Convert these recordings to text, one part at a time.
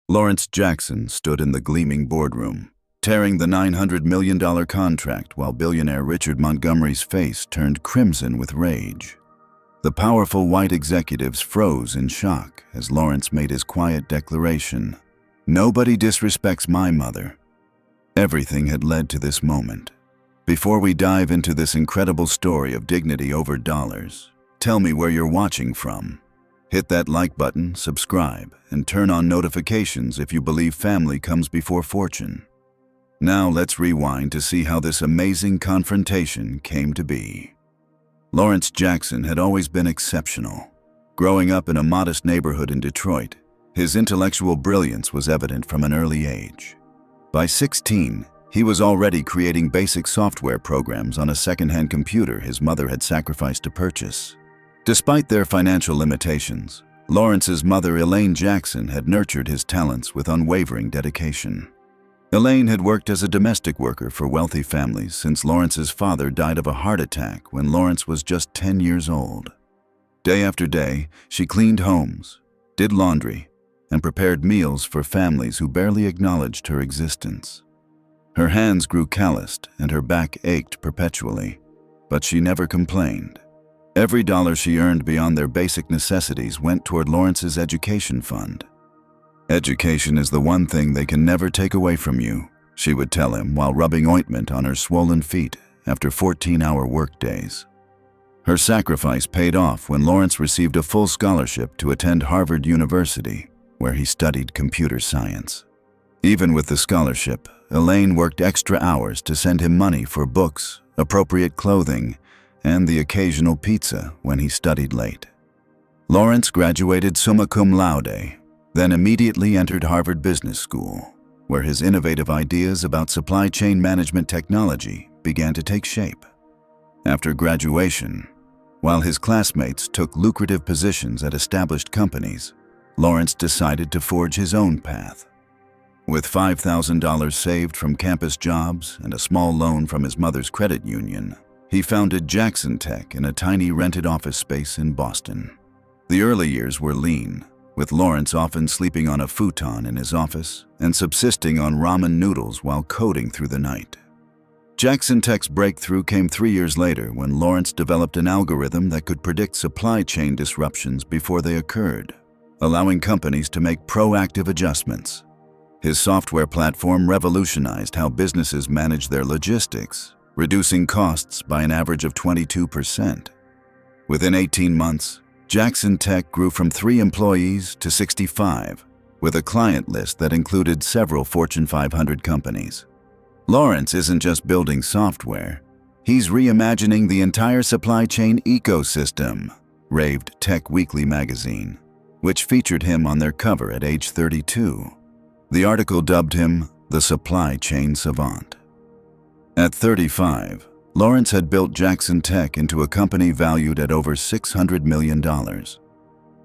Lawrence Jackson stood in the gleaming boardroom, tearing the $900 million contract while billionaire Richard Montgomery's face turned crimson with rage. The powerful white executives froze in shock as Lawrence made his quiet declaration, "Nobody disrespects my mother." Everything had led to this moment. Before we dive into this incredible story of dignity over dollars, tell me where you're watching from. Hit that like button, subscribe, and turn on notifications if you believe family comes before fortune. Now let's rewind to see how this amazing confrontation came to be. Lawrence Jackson had always been exceptional. Growing up in a modest neighborhood in Detroit, his intellectual brilliance was evident from an early age. By 16, he was already creating basic software programs on a second-hand computer his mother had sacrificed to purchase. Despite their financial limitations, Lawrence's mother, Elaine Jackson, had nurtured his talents with unwavering dedication. Elaine had worked as a domestic worker for wealthy families since Lawrence's father died of a heart attack when Lawrence was just 10 years old. Day after day, she cleaned homes, did laundry, and prepared meals for families who barely acknowledged her existence. Her hands grew calloused and her back ached perpetually, but she never complained. Every dollar she earned beyond their basic necessities went toward Lawrence's education fund. "Education is the one thing they can never take away from you," she would tell him while rubbing ointment on her swollen feet after 14-hour workdays. Her sacrifice paid off when Lawrence received a full scholarship to attend Harvard University, where he studied computer science. Even with the scholarship, Elaine worked extra hours to send him money for books, appropriate clothing, and the occasional pizza when he studied late. Lawrence graduated summa cum laude, then immediately entered Harvard Business School, where his innovative ideas about supply chain management technology began to take shape. After graduation, while his classmates took lucrative positions at established companies, Lawrence decided to forge his own path. With $5,000 saved from campus jobs and a small loan from his mother's credit union, he founded Jackson Tech in a tiny rented office space in Boston. The early years were lean, with Lawrence often sleeping on a futon in his office and subsisting on ramen noodles while coding through the night. Jackson Tech's breakthrough came 3 years later when Lawrence developed an algorithm that could predict supply chain disruptions before they occurred, allowing companies to make proactive adjustments. His software platform revolutionized how businesses manage their logistics, reducing costs by an average of 22%. Within 18 months, Jackson Tech grew from 3 employees to 65, with a client list that included several Fortune 500 companies. Lawrence isn't just building software, he's reimagining the entire supply chain ecosystem, raved Tech Weekly magazine, which featured him on their cover at age 32. The article dubbed him the supply chain savant. At 35, Lawrence had built Jackson Tech into a company valued at over $600 million.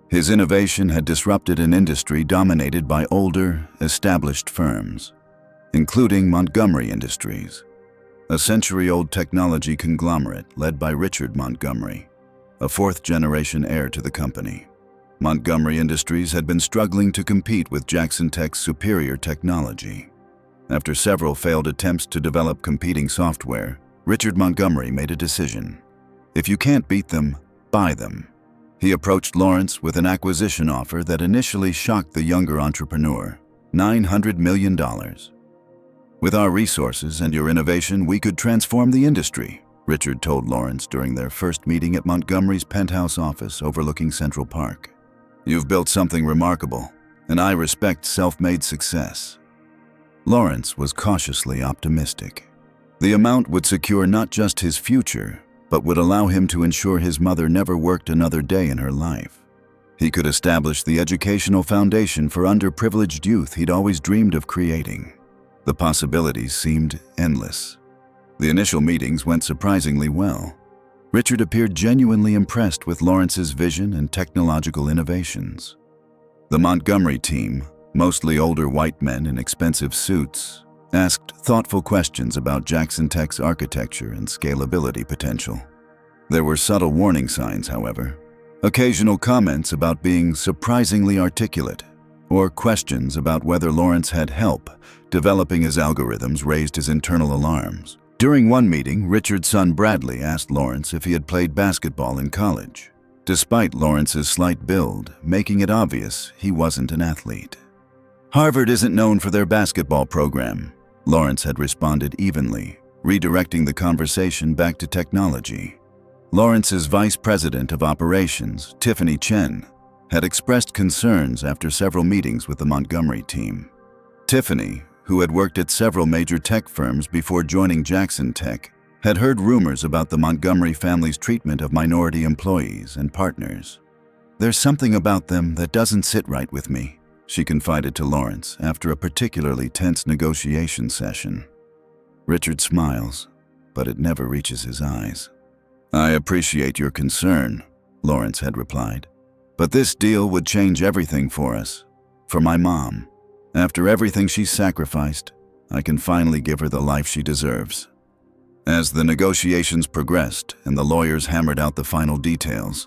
His innovation had disrupted an industry dominated by older, established firms, including Montgomery Industries, a century-old technology conglomerate led by Richard Montgomery, a fourth-generation heir to the company. Montgomery Industries had been struggling to compete with Jackson Tech's superior technology. After several failed attempts to develop competing software, Richard Montgomery made a decision. If you can't beat them, buy them. He approached Lawrence with an acquisition offer that initially shocked the younger entrepreneur, $900 million. "With our resources and your innovation, we could transform the industry," Richard told Lawrence during their first meeting at Montgomery's penthouse office overlooking Central Park. "You've built something remarkable, and I respect self-made success." Lawrence was cautiously optimistic. The amount would secure not just his future, but would allow him to ensure his mother never worked another day in her life. He could establish the educational foundation for underprivileged youth he'd always dreamed of creating. The possibilities seemed endless. The initial meetings went surprisingly well. Richard appeared genuinely impressed with Lawrence's vision and technological innovations. The Montgomery team, mostly older white men in expensive suits, asked thoughtful questions about Jackson Tech's architecture and scalability potential. There were subtle warning signs, however. Occasional comments about being surprisingly articulate, or questions about whether Lawrence had help developing his algorithms raised his internal alarms. During one meeting, Richard's son Bradley asked Lawrence if he had played basketball in college, despite Lawrence's slight build, making it obvious he wasn't an athlete. "Harvard isn't known for their basketball program," Lawrence had responded evenly, redirecting the conversation back to technology. Lawrence's vice president of operations, Tiffany Chen, had expressed concerns after several meetings with the Montgomery team. Tiffany, who had worked at several major tech firms before joining Jackson Tech, had heard rumors about the Montgomery family's treatment of minority employees and partners. "There's something about them that doesn't sit right with me," she confided to Lawrence after a particularly tense negotiation session. Richard smiles, but it never reaches his eyes. "I appreciate your concern," Lawrence had replied, "but this deal would change everything for us, for my mom. After everything she's sacrificed, I can finally give her the life she deserves." As the negotiations progressed and the lawyers hammered out the final details,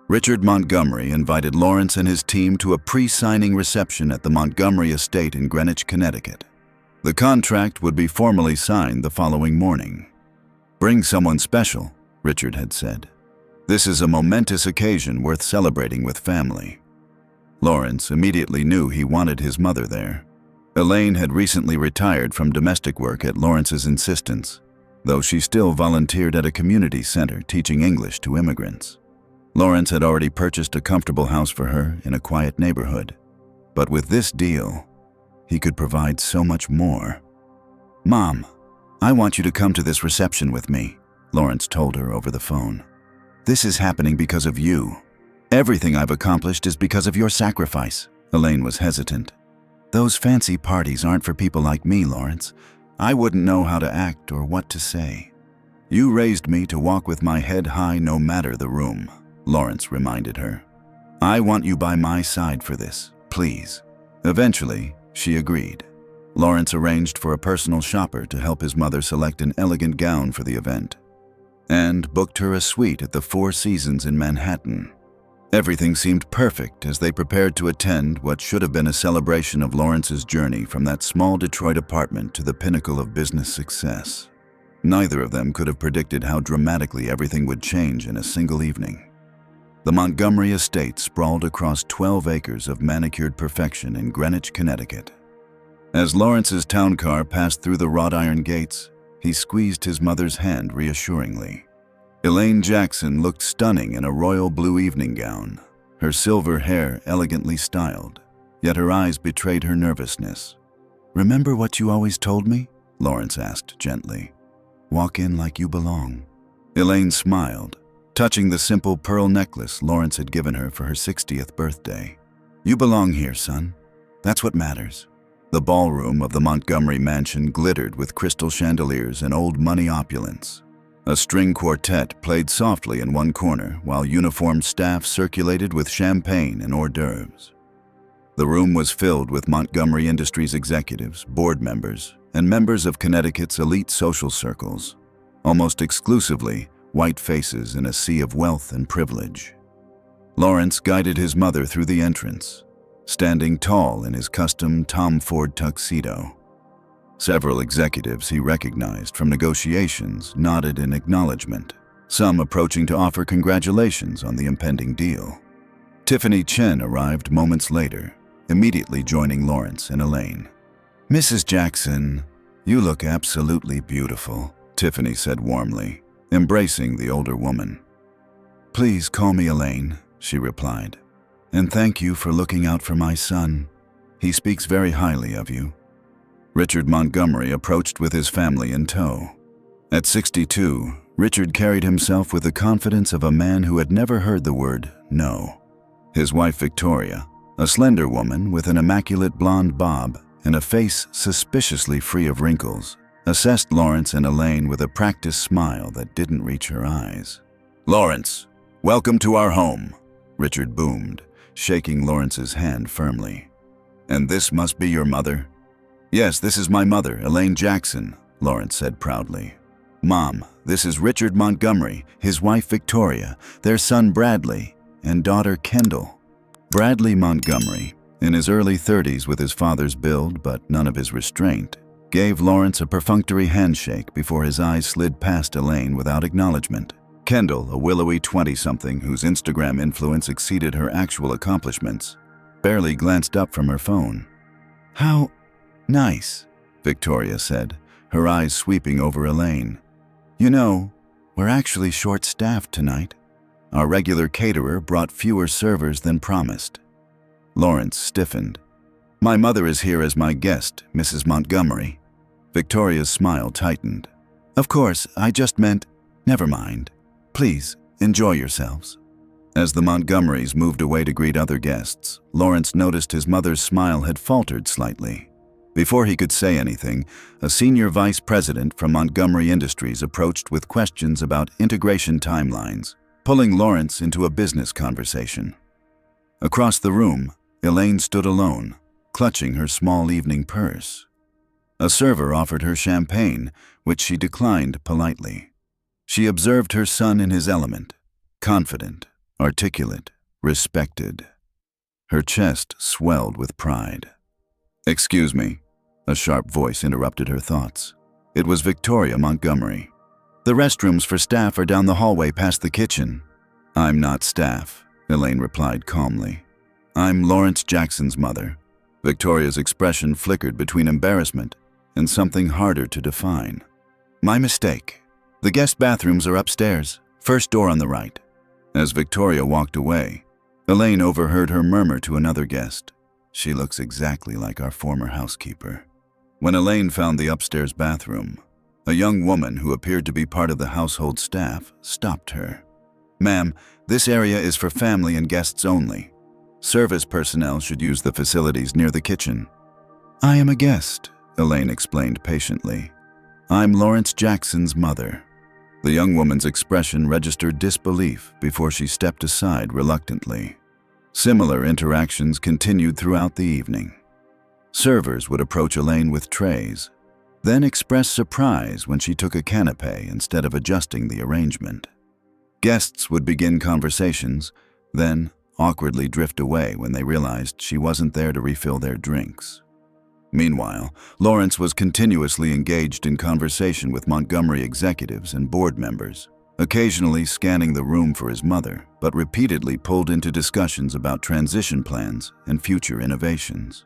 Richard Montgomery invited Lawrence and his team to a pre-signing reception at the Montgomery estate in Greenwich, Connecticut. The contract would be formally signed the following morning. "Bring someone special," Richard had said. "This is a momentous occasion worth celebrating with family." Lawrence immediately knew he wanted his mother there. Elaine had recently retired from domestic work at Lawrence's insistence, though she still volunteered at a community center teaching English to immigrants. Lawrence had already purchased a comfortable house for her in a quiet neighborhood, but with this deal, he could provide so much more. "Mom, I want you to come to this reception with me," Lawrence told her over the phone. "This is happening because of you. Everything I've accomplished is because of your sacrifice." Elaine was hesitant. "Those fancy parties aren't for people like me, Lawrence. I wouldn't know how to act or what to say." "You raised me to walk with my head high no matter the room," Lawrence reminded her. "I want you by my side for this, please." Eventually, she agreed. Lawrence arranged for a personal shopper to help his mother select an elegant gown for the event, and booked her a suite at the Four Seasons in Manhattan. Everything seemed perfect as they prepared to attend what should have been a celebration of Lawrence's journey from that small Detroit apartment to the pinnacle of business success. Neither of them could have predicted how dramatically everything would change in a single evening. The Montgomery estate sprawled across 12 acres of manicured perfection in Greenwich, Connecticut. As Lawrence's town car passed through the wrought iron gates, he squeezed his mother's hand reassuringly. Elaine Jackson looked stunning in a royal blue evening gown, her silver hair elegantly styled, yet her eyes betrayed her nervousness. "Remember what you always told me?" Lawrence asked gently. "Walk in like you belong." Elaine smiled, touching the simple pearl necklace Lawrence had given her for her 60th birthday. "You belong here, son. That's what matters." The ballroom of the Montgomery mansion glittered with crystal chandeliers and old money opulence. A string quartet played softly in one corner while uniformed staff circulated with champagne and hors d'oeuvres. The room was filled with Montgomery Industries executives, board members, and members of Connecticut's elite social circles, almost exclusively white faces in a sea of wealth and privilege. Lawrence guided his mother through the entrance, standing tall in his custom Tom Ford tuxedo. Several executives he recognized from negotiations nodded in acknowledgement, some approaching to offer congratulations on the impending deal. Tiffany Chen arrived moments later, immediately joining Lawrence and Elaine. "Mrs. Jackson, you look absolutely beautiful," Tiffany said warmly, embracing the older woman. "Please call me Elaine," she replied. "And thank you for looking out for my son. He speaks very highly of you." Richard Montgomery approached with his family in tow. At 62, Richard carried himself with the confidence of a man who had never heard the word no. His wife Victoria, a slender woman with an immaculate blonde bob and a face suspiciously free of wrinkles, assessed Lawrence and Elaine with a practiced smile that didn't reach her eyes. "Lawrence, welcome to our home," Richard boomed, shaking Lawrence's hand firmly. "And this must be your mother?" "Yes, this is my mother, Elaine Jackson," Lawrence said proudly. "Mom, this is Richard Montgomery, his wife Victoria, their son Bradley, and daughter Kendall." Bradley Montgomery, in his early 30s with his father's build but none of his restraint, gave Lawrence a perfunctory handshake before his eyes slid past Elaine without acknowledgement. Kendall, a willowy 20-something whose Instagram influence exceeded her actual accomplishments, barely glanced up from her phone. "How nice," Victoria said, her eyes sweeping over Elaine. "You know, we're actually short-staffed tonight. Our regular caterer brought fewer servers than promised." Lawrence stiffened. "My mother is here as my guest, Mrs. Montgomery." Victoria's smile tightened. "Of course, I just meant, never mind. Please, enjoy yourselves." As the Montgomerys moved away to greet other guests, Lawrence noticed his mother's smile had faltered slightly. Before he could say anything, a senior vice president from Montgomery Industries approached with questions about integration timelines, pulling Lawrence into a business conversation. Across the room, Elaine stood alone, clutching her small evening purse. A server offered her champagne, which she declined politely. She observed her son in his element, confident, articulate, respected. Her chest swelled with pride. "Excuse me," a sharp voice interrupted her thoughts. It was Victoria Montgomery. "The restrooms for staff are down the hallway past the kitchen." "I'm not staff," Elaine replied calmly. "I'm Lawrence Jackson's mother." Victoria's expression flickered between embarrassment and something harder to define. "My mistake. The guest bathrooms are upstairs, first door on the right." As Victoria walked away, Elaine overheard her murmur to another guest, "She looks exactly like our former housekeeper." When Elaine found the upstairs bathroom, a young woman who appeared to be part of the household staff stopped her. "Ma'am, this area is for family and guests only. Service personnel should use the facilities near the kitchen." "I am a guest," Elaine explained patiently. "I'm Lawrence Jackson's mother." The young woman's expression registered disbelief before she stepped aside reluctantly. Similar interactions continued throughout the evening. Servers would approach Elaine with trays, then express surprise when she took a canapé instead of adjusting the arrangement. Guests would begin conversations, then awkwardly drift away when they realized she wasn't there to refill their drinks. Meanwhile, Lawrence was continuously engaged in conversation with Montgomery executives and board members, occasionally scanning the room for his mother, but repeatedly pulled into discussions about transition plans and future innovations.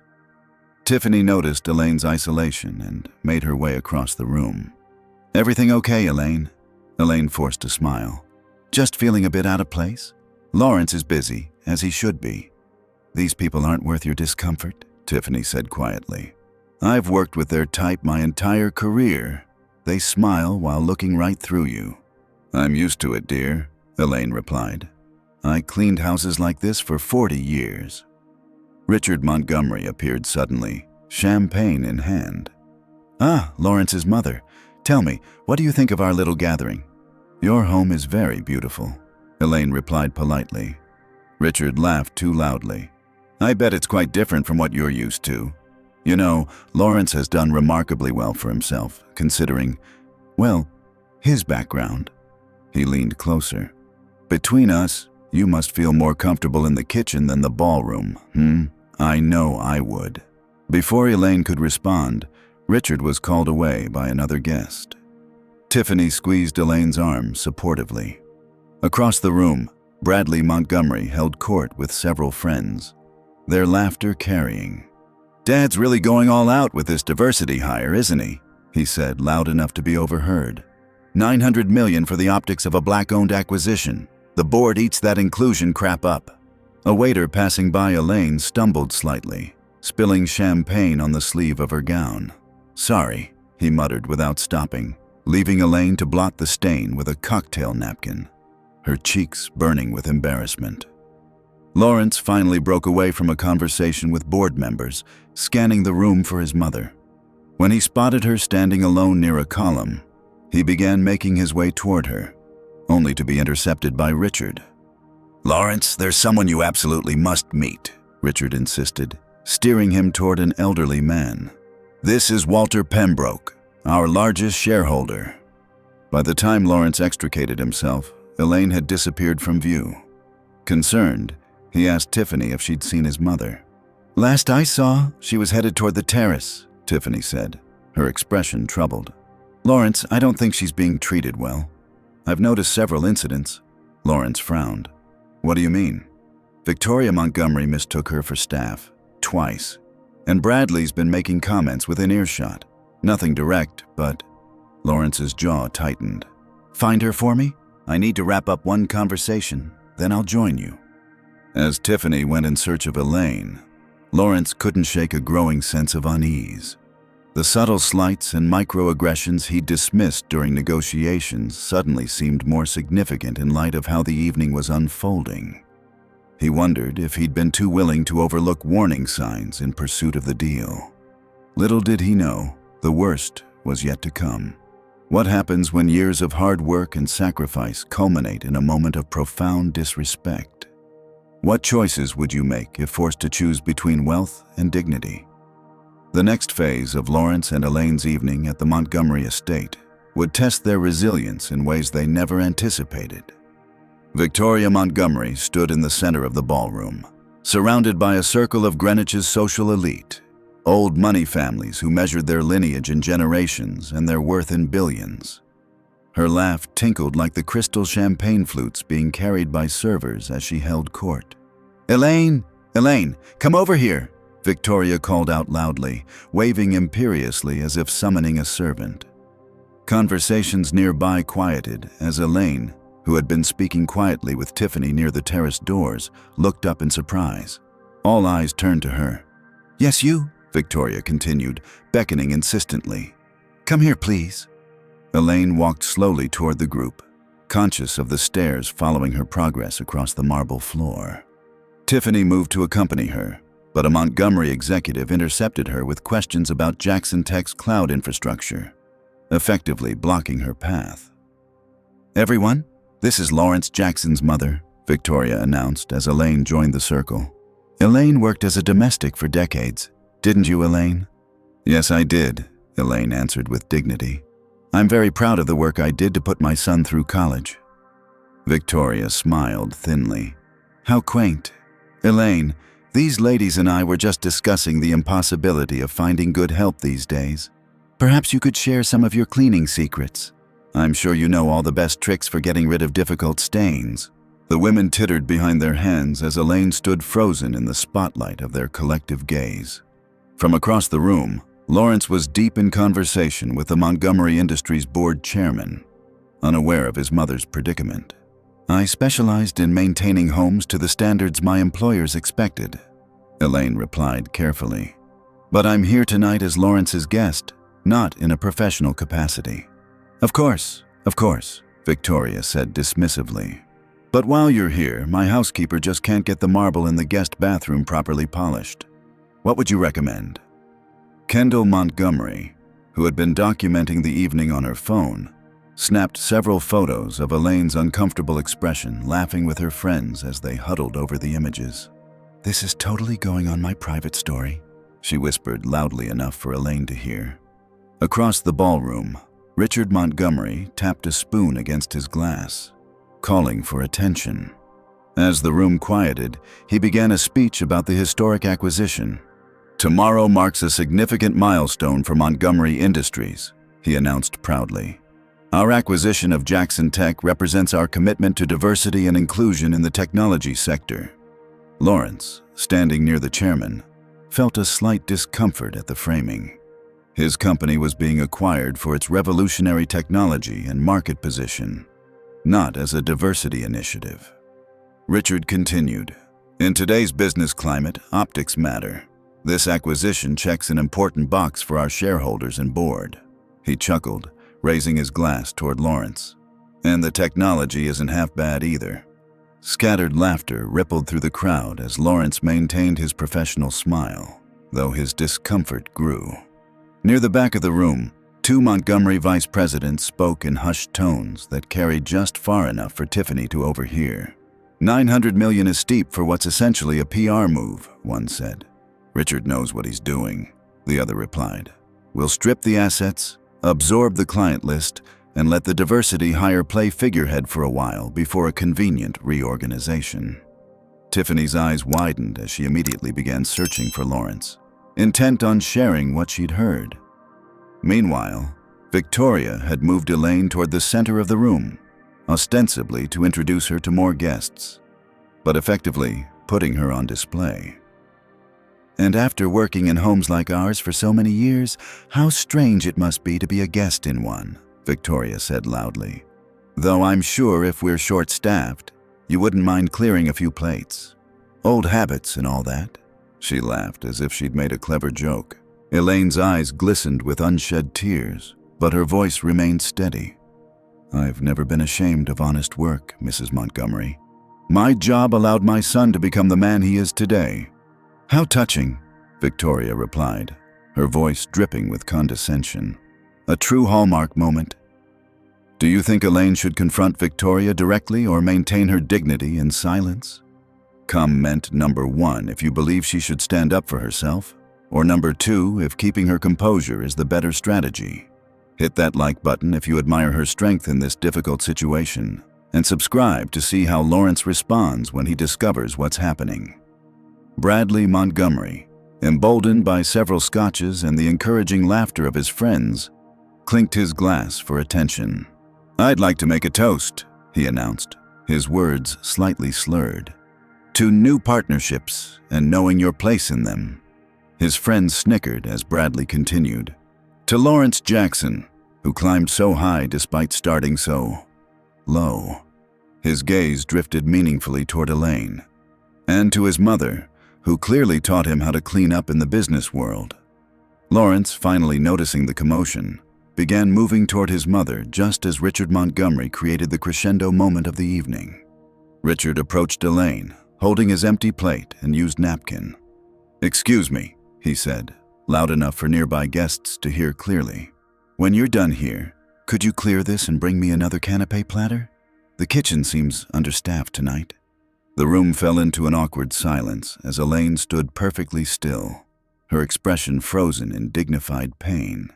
Tiffany noticed Elaine's isolation and made her way across the room. "Everything okay, Elaine?" Elaine forced a smile. "Just feeling a bit out of place? Lawrence is busy, as he should be." "These people aren't worth your discomfort," Tiffany said quietly. "I've worked with their type my entire career. They smile while looking right through you." "I'm used to it, dear," Elaine replied. "I cleaned houses like this for 40 years. Richard Montgomery appeared suddenly, champagne in hand. "Ah, Lawrence's mother. Tell me, what do you think of our little gathering?" "Your home is very beautiful," Elaine replied politely. Richard laughed too loudly. "I bet it's quite different from what you're used to. You know, Lawrence has done remarkably well for himself, considering, well, his background." He leaned closer. "Between us, you must feel more comfortable in the kitchen than the ballroom, I know I would." Before Elaine could respond, Richard was called away by another guest. Tiffany squeezed Elaine's arm supportively. Across the room, Bradley Montgomery held court with several friends, their laughter carrying. "Dad's really going all out with this diversity hire, isn't he?" he said, loud enough to be overheard. $900 million for the optics of a black-owned acquisition. The board eats that inclusion crap up." A waiter passing by Elaine stumbled slightly, spilling champagne on the sleeve of her gown. "Sorry," he muttered without stopping, leaving Elaine to blot the stain with a cocktail napkin, her cheeks burning with embarrassment. Lawrence finally broke away from a conversation with board members, scanning the room for his mother. When he spotted her standing alone near a column, he began making his way toward her, only to be intercepted by Richard. "Lawrence, there's someone you absolutely must meet," Richard insisted, steering him toward an elderly man. "This is Walter Pembroke, our largest shareholder." By the time Lawrence extricated himself, Elaine had disappeared from view. Concerned, he asked Tiffany if she'd seen his mother. Last I saw, she was headed toward the terrace, Tiffany said, her expression troubled. Lawrence, I don't think she's being treated well. I've noticed several incidents. Lawrence frowned. What do you mean? Victoria Montgomery mistook her for staff, twice. And Bradley's been making comments within earshot. Nothing direct, but… Lawrence's jaw tightened. Find her for me? I need to wrap up one conversation, then I'll join you. As Tiffany went in search of Elaine, Lawrence couldn't shake a growing sense of unease. The subtle slights and microaggressions he'd dismissed during negotiations suddenly seemed more significant in light of how the evening was unfolding. He wondered if he'd been too willing to overlook warning signs in pursuit of the deal. Little did he know, the worst was yet to come. What happens when years of hard work and sacrifice culminate in a moment of profound disrespect? What choices would you make if forced to choose between wealth and dignity? The next phase of Lawrence and Elaine's evening at the Montgomery estate would test their resilience in ways they never anticipated. Victoria Montgomery stood in the center of the ballroom, surrounded by a circle of Greenwich's social elite, old money families who measured their lineage in generations and their worth in billions. Her laugh tinkled like the crystal champagne flutes being carried by servers as she held court. Elaine, come over here, Victoria called out loudly, waving imperiously as if summoning a servant. Conversations nearby quieted as Elaine, who had been speaking quietly with Tiffany near the terrace doors, looked up in surprise. All eyes turned to her. Yes, you, Victoria continued, beckoning insistently. Come here, please. Elaine walked slowly toward the group, conscious of the stares following her progress across the marble floor. Tiffany moved to accompany her, but a Montgomery executive intercepted her with questions about Jackson Tech's cloud infrastructure, effectively blocking her path. Everyone, this is Lawrence Jackson's mother, Victoria announced as Elaine joined the circle. Elaine worked as a domestic for decades. Didn't you, Elaine? Yes, I did, Elaine answered with dignity. I'm very proud of the work I did to put my son through college. Victoria smiled thinly. How quaint. Elaine, these ladies and I were just discussing the impossibility of finding good help these days. Perhaps you could share some of your cleaning secrets. I'm sure you know all the best tricks for getting rid of difficult stains. The women tittered behind their hands as Elaine stood frozen in the spotlight of their collective gaze. From across the room, Lawrence was deep in conversation with the Montgomery Industries board chairman, unaware of his mother's predicament. I specialized in maintaining homes to the standards my employers expected, Elaine replied carefully. But I'm here tonight as Lawrence's guest, not in a professional capacity. Of course, Victoria said dismissively. But while you're here, my housekeeper just can't get the marble in the guest bathroom properly polished. What would you recommend? Kendall Montgomery, who had been documenting the evening on her phone, snapped several photos of Elaine's uncomfortable expression, laughing with her friends as they huddled over the images. This is totally going on my private story, she whispered loudly enough for Elaine to hear. Across the ballroom, Richard Montgomery tapped a spoon against his glass, calling for attention. As the room quieted, he began a speech about the historic acquisition. Tomorrow marks a significant milestone for Montgomery Industries, he announced proudly. Our acquisition of Jackson Tech represents our commitment to diversity and inclusion in the technology sector. Lawrence, standing near the chairman, felt a slight discomfort at the framing. His company was being acquired for its revolutionary technology and market position, not as a diversity initiative. Richard continued, in today's business climate, optics matter. This acquisition checks an important box for our shareholders and board. He chuckled, raising his glass toward Lawrence. And the technology isn't half bad either. Scattered laughter rippled through the crowd as Lawrence maintained his professional smile, though his discomfort grew. Near the back of the room, two Montgomery vice presidents spoke in hushed tones that carried just far enough for Tiffany to overhear. $900 million is steep for what's essentially a PR move, one said. Richard knows what he's doing, the other replied. We'll strip the assets, absorb the client list, and let the diversity hire play figurehead for a while before a convenient reorganization. Tiffany's eyes widened as she immediately began searching for Lawrence, intent on sharing what she'd heard. Meanwhile, Victoria had moved Elaine toward the center of the room, ostensibly to introduce her to more guests, but effectively putting her on display. "And after working in homes like ours for so many years, how strange it must be to be a guest in one," Victoria said loudly. "Though I'm sure if we're short-staffed, you wouldn't mind clearing a few plates. Old habits and all that." She laughed as if she'd made a clever joke. Elaine's eyes glistened with unshed tears, but her voice remained steady. "I've never been ashamed of honest work, Mrs. Montgomery. My job allowed my son to become the man he is today." "How touching," Victoria replied, her voice dripping with condescension. A true hallmark moment. "Do you think Elaine should confront Victoria directly or maintain her dignity in silence?" Comment number 1 if you believe she should stand up for herself, or number 2 if keeping her composure is the better strategy. Hit that like button if you admire her strength in this difficult situation, and subscribe to see how Lawrence responds when he discovers what's happening. Bradley Montgomery, emboldened by several scotches and the encouraging laughter of his friends, clinked his glass for attention. "I'd like to make a toast," he announced, his words slightly slurred. "To new partnerships and knowing your place in them." His friends snickered as Bradley continued. "To Lawrence Jackson, who climbed so high despite starting so low." His gaze drifted meaningfully toward Elaine. "And to his mother, who clearly taught him how to clean up in the business world." Lawrence, finally noticing the commotion, began moving toward his mother just as Richard Montgomery created the crescendo moment of the evening. Richard approached Elaine, holding his empty plate and used napkin. "Excuse me," he said, loud enough for nearby guests to hear clearly. "When you're done here, could you clear this and bring me another canapé platter? The kitchen seems understaffed tonight." The room fell into an awkward silence as Elaine stood perfectly still, her expression frozen in dignified pain.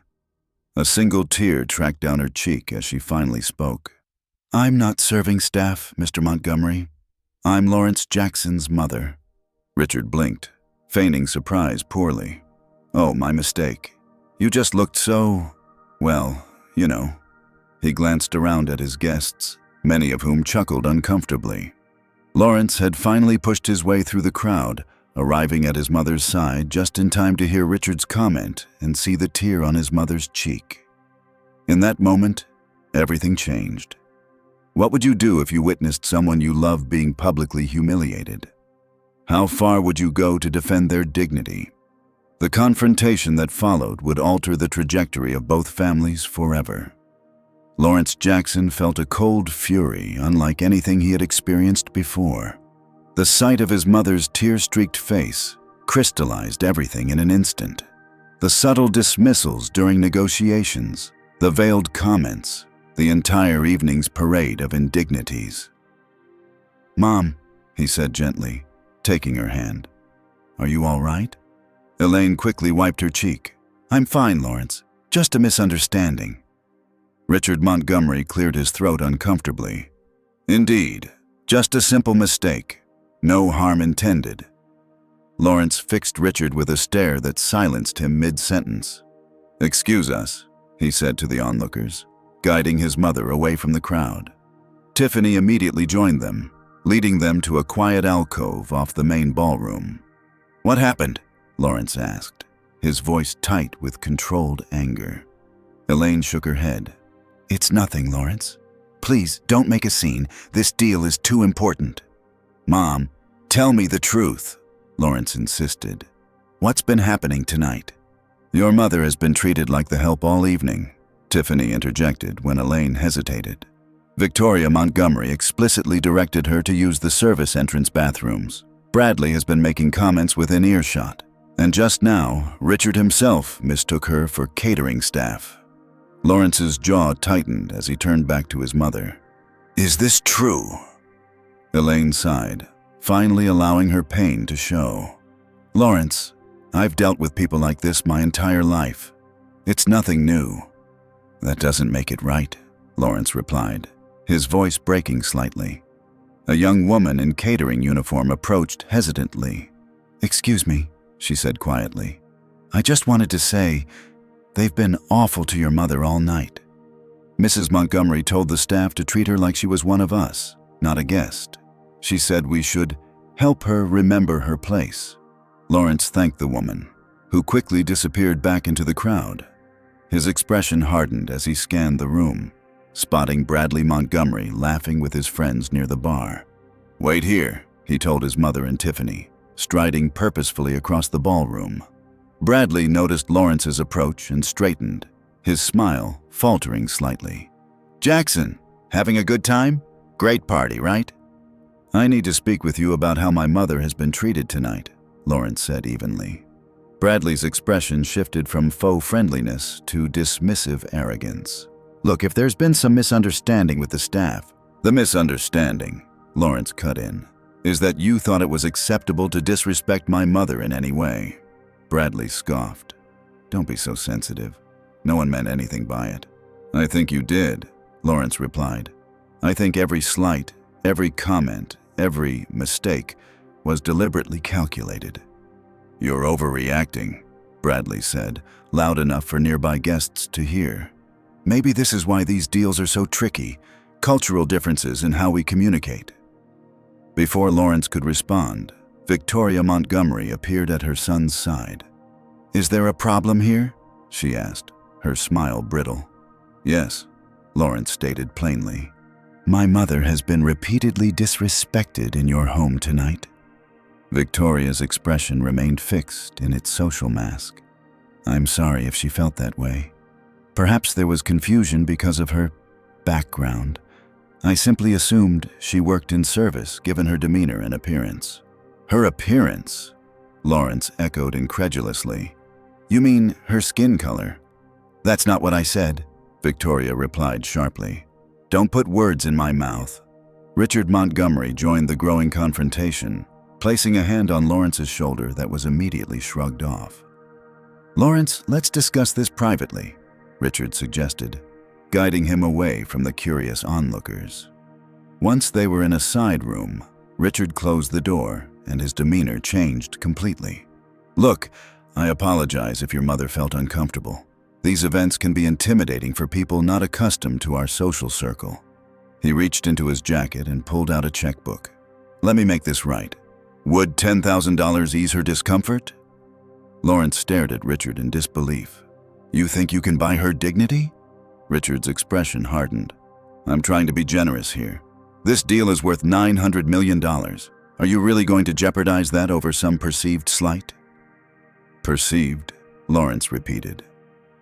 A single tear tracked down her cheek as she finally spoke. "I'm not serving staff, Mr. Montgomery. I'm Lawrence Jackson's mother." Richard blinked, feigning surprise poorly. "Oh, my mistake. You just looked so, well, you know." He glanced around at his guests, many of whom chuckled uncomfortably. Lawrence had finally pushed his way through the crowd, arriving at his mother's side just in time to hear Richard's comment and see the tear on his mother's cheek. In that moment, everything changed. What would you do if you witnessed someone you love being publicly humiliated? How far would you go to defend their dignity? The confrontation that followed would alter the trajectory of both families forever. Lawrence Jackson felt a cold fury unlike anything he had experienced before. The sight of his mother's tear-streaked face crystallized everything in an instant. The subtle dismissals during negotiations, the veiled comments, the entire evening's parade of indignities. "Mom," he said gently, taking her hand. "Are you all right?" Elaine quickly wiped her cheek. "I'm fine, Lawrence. Just a misunderstanding." Richard Montgomery cleared his throat uncomfortably. "Indeed, just a simple mistake. No harm intended." Lawrence fixed Richard with a stare that silenced him mid-sentence. "Excuse us," he said to the onlookers, guiding his mother away from the crowd. Tiffany immediately joined them, leading them to a quiet alcove off the main ballroom. "What happened?" Lawrence asked, his voice tight with controlled anger. Elaine shook her head. "It's nothing, Lawrence. Please, don't make a scene. This deal is too important." "Mom, tell me the truth," Lawrence insisted. "What's been happening tonight?" "Your mother has been treated like the help all evening," Tiffany interjected when Elaine hesitated. "Victoria Montgomery explicitly directed her to use the service entrance bathrooms. Bradley has been making comments within earshot, and just now, Richard himself mistook her for catering staff." Lawrence's jaw tightened as he turned back to his mother. "Is this true?" Elaine sighed, finally allowing her pain to show. "Lawrence, I've dealt with people like this my entire life. It's nothing new." "That doesn't make it right," Lawrence replied, his voice breaking slightly. A young woman in catering uniform approached hesitantly. "Excuse me," she said quietly. "I just wanted to say, they've been awful to your mother all night." Mrs. Montgomery told the staff to treat her like she was one of us, not a guest. She said we should help her remember her place. Lawrence thanked the woman, who quickly disappeared back into the crowd. His expression hardened as he scanned the room, spotting Bradley Montgomery laughing with his friends near the bar. "Wait here," he told his mother and Tiffany, striding purposefully across the ballroom. Bradley noticed Lawrence's approach and straightened, his smile faltering slightly. "Jackson, having a good time? Great party, right?" "I need to speak with you about how my mother has been treated tonight," Lawrence said evenly. Bradley's expression shifted from faux friendliness to dismissive arrogance. "Look, if there's been some misunderstanding with the staff..." "The misunderstanding," Lawrence cut in, "is that you thought it was acceptable to disrespect my mother in any way." Bradley scoffed. "Don't be so sensitive. No one meant anything by it." "I think you did," Lawrence replied. "I think every slight, every comment, every mistake was deliberately calculated." "You're overreacting," Bradley said, loud enough for nearby guests to hear. "Maybe this is why these deals are so tricky, cultural differences in how we communicate." Before Lawrence could respond, Victoria Montgomery appeared at her son's side. "Is there a problem here?" she asked, her smile brittle. "Yes," Lawrence stated plainly. "My mother has been repeatedly disrespected in your home tonight." Victoria's expression remained fixed in its social mask. "I'm sorry if she felt that way. Perhaps there was confusion because of her background. I simply assumed she worked in service given her demeanor and appearance." "Her appearance?" Lawrence echoed incredulously. "You mean her skin color?" "That's not what I said," Victoria replied sharply. "Don't put words in my mouth." Richard Montgomery joined the growing confrontation, placing a hand on Lawrence's shoulder that was immediately shrugged off. "Lawrence, let's discuss this privately," Richard suggested, guiding him away from the curious onlookers. Once they were in a side room, Richard closed the door and his demeanor changed completely. "Look, I apologize if your mother felt uncomfortable. These events can be intimidating for people not accustomed to our social circle." He reached into his jacket and pulled out a checkbook. "Let me make this right. Would $10,000 ease her discomfort?" Lawrence stared at Richard in disbelief. "You think you can buy her dignity?" Richard's expression hardened. "I'm trying to be generous here. This deal is worth $900 million. Are you really going to jeopardize that over some perceived slight?" "Perceived," Lawrence repeated.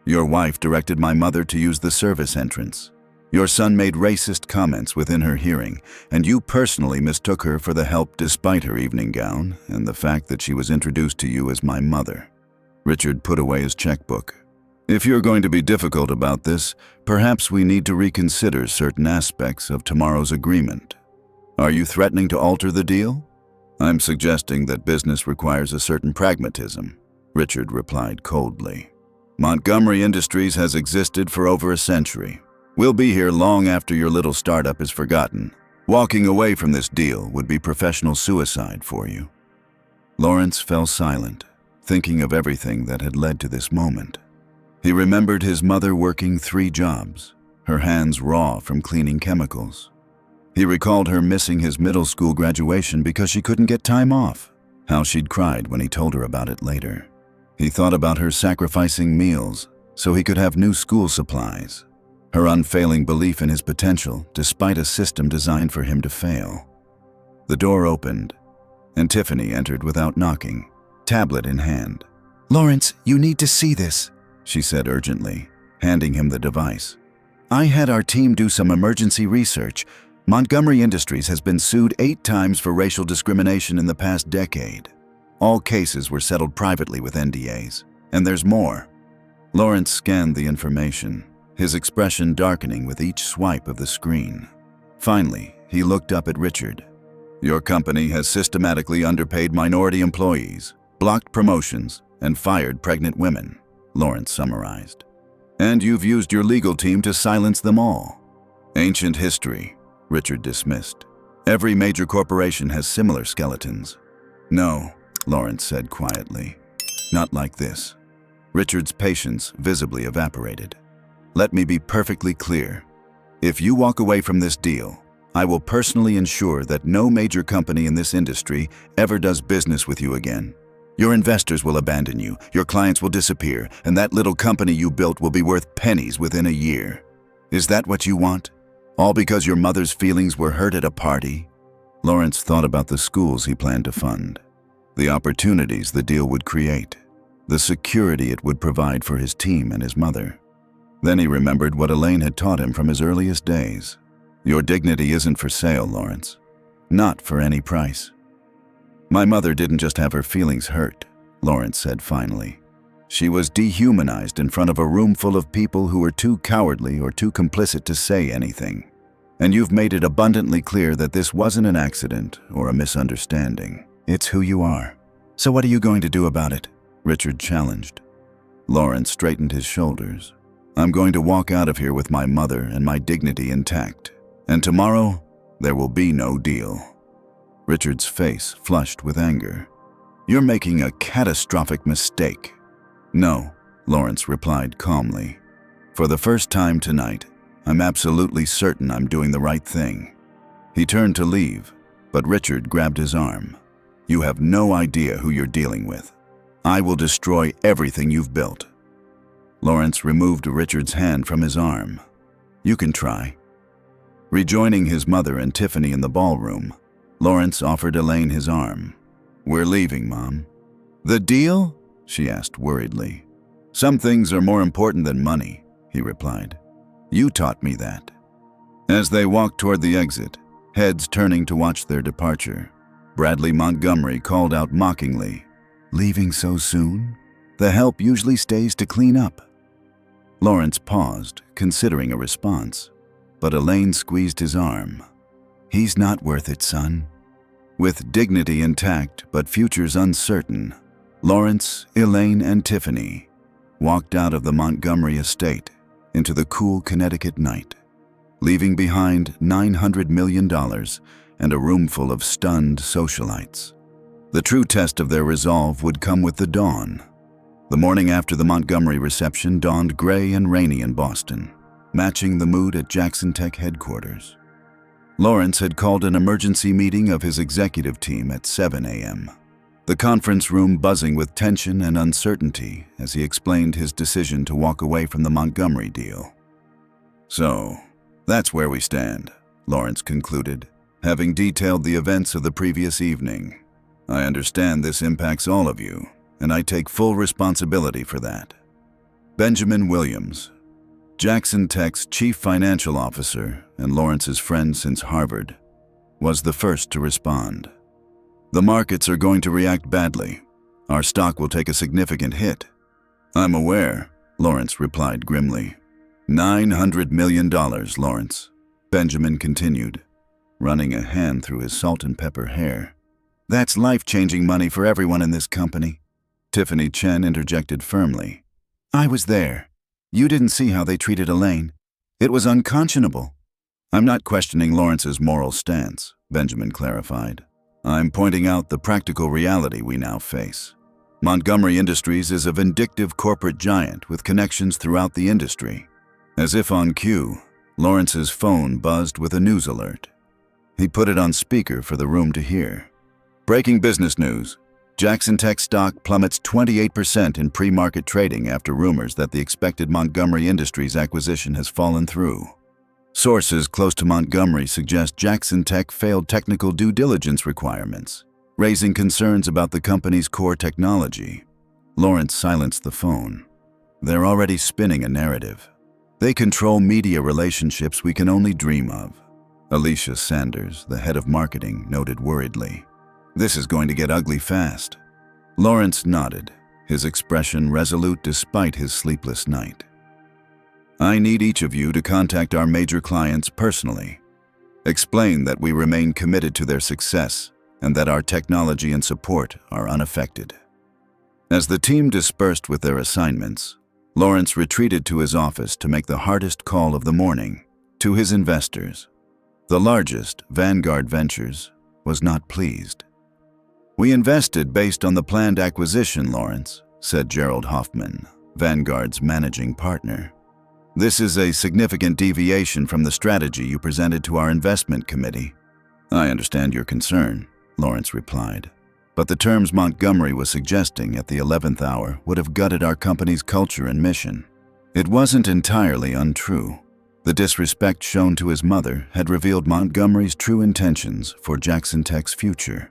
"Your wife directed my mother to use the service entrance. Your son made racist comments within her hearing, and you personally mistook her for the help despite her evening gown and the fact that she was introduced to you as my mother." Richard put away his checkbook. "If you're going to be difficult about this, perhaps we need to reconsider certain aspects of tomorrow's agreement. Are you threatening to alter the deal?" "I'm suggesting that business requires a certain pragmatism," Richard replied coldly. "Montgomery Industries has existed for over a century. We'll be here long after your little startup is forgotten. Walking away from this deal would be professional suicide for you." Lawrence fell silent, thinking of everything that had led to this moment. He remembered his mother working 3 jobs, her hands raw from cleaning chemicals. He recalled her missing his middle school graduation because she couldn't get time off, how she'd cried when he told her about it later. He thought about her sacrificing meals so he could have new school supplies, her unfailing belief in his potential despite a system designed for him to fail. The door opened, and Tiffany entered without knocking, tablet in hand. "Lawrence, you need to see this," she said urgently, handing him the device. "I had our team do some emergency research. Montgomery Industries has been sued 8 times for racial discrimination in the past decade. All cases were settled privately with NDAs, and there's more." Lawrence scanned the information, his expression darkening with each swipe of the screen. Finally, he looked up at Richard. "Your company has systematically underpaid minority employees, blocked promotions, and fired pregnant women," Lawrence summarized. "And you've used your legal team to silence them all." "Ancient history," Richard dismissed. Every major corporation has similar skeletons. No, Lawrence said quietly. Not like this. Richard's patience visibly evaporated. Let me be perfectly clear. If you walk away from this deal, I will personally ensure that no major company in this industry ever does business with you again. Your investors will abandon you, your clients will disappear, and that little company you built will be worth pennies within a year. Is that what you want? All because your mother's feelings were hurt at a party? Lawrence thought about the schools he planned to fund, the opportunities the deal would create, the security it would provide for his team and his mother. Then he remembered what Elaine had taught him from his earliest days. Your dignity isn't for sale, Lawrence. Not for any price. My mother didn't just have her feelings hurt, Lawrence said finally. She was dehumanized in front of a room full of people who were too cowardly or too complicit to say anything. And you've made it abundantly clear that this wasn't an accident or a misunderstanding. It's who you are. So what are you going to do about it? Richard challenged. Lawrence straightened his shoulders. I'm going to walk out of here with my mother and my dignity intact. And tomorrow, there will be no deal. Richard's face flushed with anger. You're making a catastrophic mistake. No, Lawrence replied calmly. For the first time tonight, I'm absolutely certain I'm doing the right thing. He turned to leave, but Richard grabbed his arm. You have no idea who you're dealing with. I will destroy everything you've built. Lawrence removed Richard's hand from his arm. You can try. Rejoining his mother and Tiffany in the ballroom, Lawrence offered Elaine his arm. We're leaving, Mom. The deal? She asked worriedly. Some things are more important than money, he replied. You taught me that. As they walked toward the exit, heads turning to watch their departure, Bradley Montgomery called out mockingly, Leaving so soon? The help usually stays to clean up. Lawrence paused, considering a response, but Elaine squeezed his arm. He's not worth it, son. With dignity intact but futures uncertain, Lawrence, Elaine, and Tiffany walked out of the Montgomery estate into the cool Connecticut night, leaving behind $900 million and a roomful of stunned socialites. The true test of their resolve would come with the dawn. The morning after the Montgomery reception dawned gray and rainy in Boston, matching the mood at Jackson Tech headquarters. Lawrence had called an emergency meeting of his executive team at 7 a.m., the conference room buzzing with tension and uncertainty as he explained his decision to walk away from the Montgomery deal. So, that's where we stand, Lawrence concluded, having detailed the events of the previous evening. I understand this impacts all of you, and I take full responsibility for that. Benjamin Williams, Jackson Tech's chief financial officer and Lawrence's friend since Harvard, was the first to respond. The markets are going to react badly. Our stock will take a significant hit. I'm aware, Lawrence replied grimly. $900 million, Lawrence, Benjamin continued, running a hand through his salt and pepper hair. That's life-changing money for everyone in this company. Tiffany Chen interjected firmly. I was there. You didn't see how they treated Elaine. It was unconscionable. I'm not questioning Lawrence's moral stance, Benjamin clarified. I'm pointing out the practical reality we now face. Montgomery Industries is a vindictive corporate giant with connections throughout the industry. As if on cue, Lawrence's phone buzzed with a news alert. He put it on speaker for the room to hear. Breaking business news. Jackson Tech stock plummets 28% in pre-market trading after rumors that the expected Montgomery Industries acquisition has fallen through. Sources close to Montgomery suggest Jackson Tech failed technical due diligence requirements, raising concerns about the company's core technology. Lawrence silenced the phone. They're already spinning a narrative. They control media relationships we can only dream of. Alicia Sanders, the head of marketing, noted worriedly. This is going to get ugly fast. Lawrence nodded, his expression resolute despite his sleepless night. I need each of you to contact our major clients personally. Explain that we remain committed to their success and that our technology and support are unaffected. As the team dispersed with their assignments, Lawrence retreated to his office to make the hardest call of the morning, to his investors. The largest, Vanguard Ventures, was not pleased. "We invested based on the planned acquisition, Lawrence," said Gerald Hoffman, Vanguard's managing partner. "This is a significant deviation from the strategy you presented to our investment committee." "I understand your concern," Lawrence replied. "But the terms Montgomery was suggesting at the 11th hour would have gutted our company's culture and mission." It wasn't entirely untrue. The disrespect shown to his mother had revealed Montgomery's true intentions for Jackson Tech's future.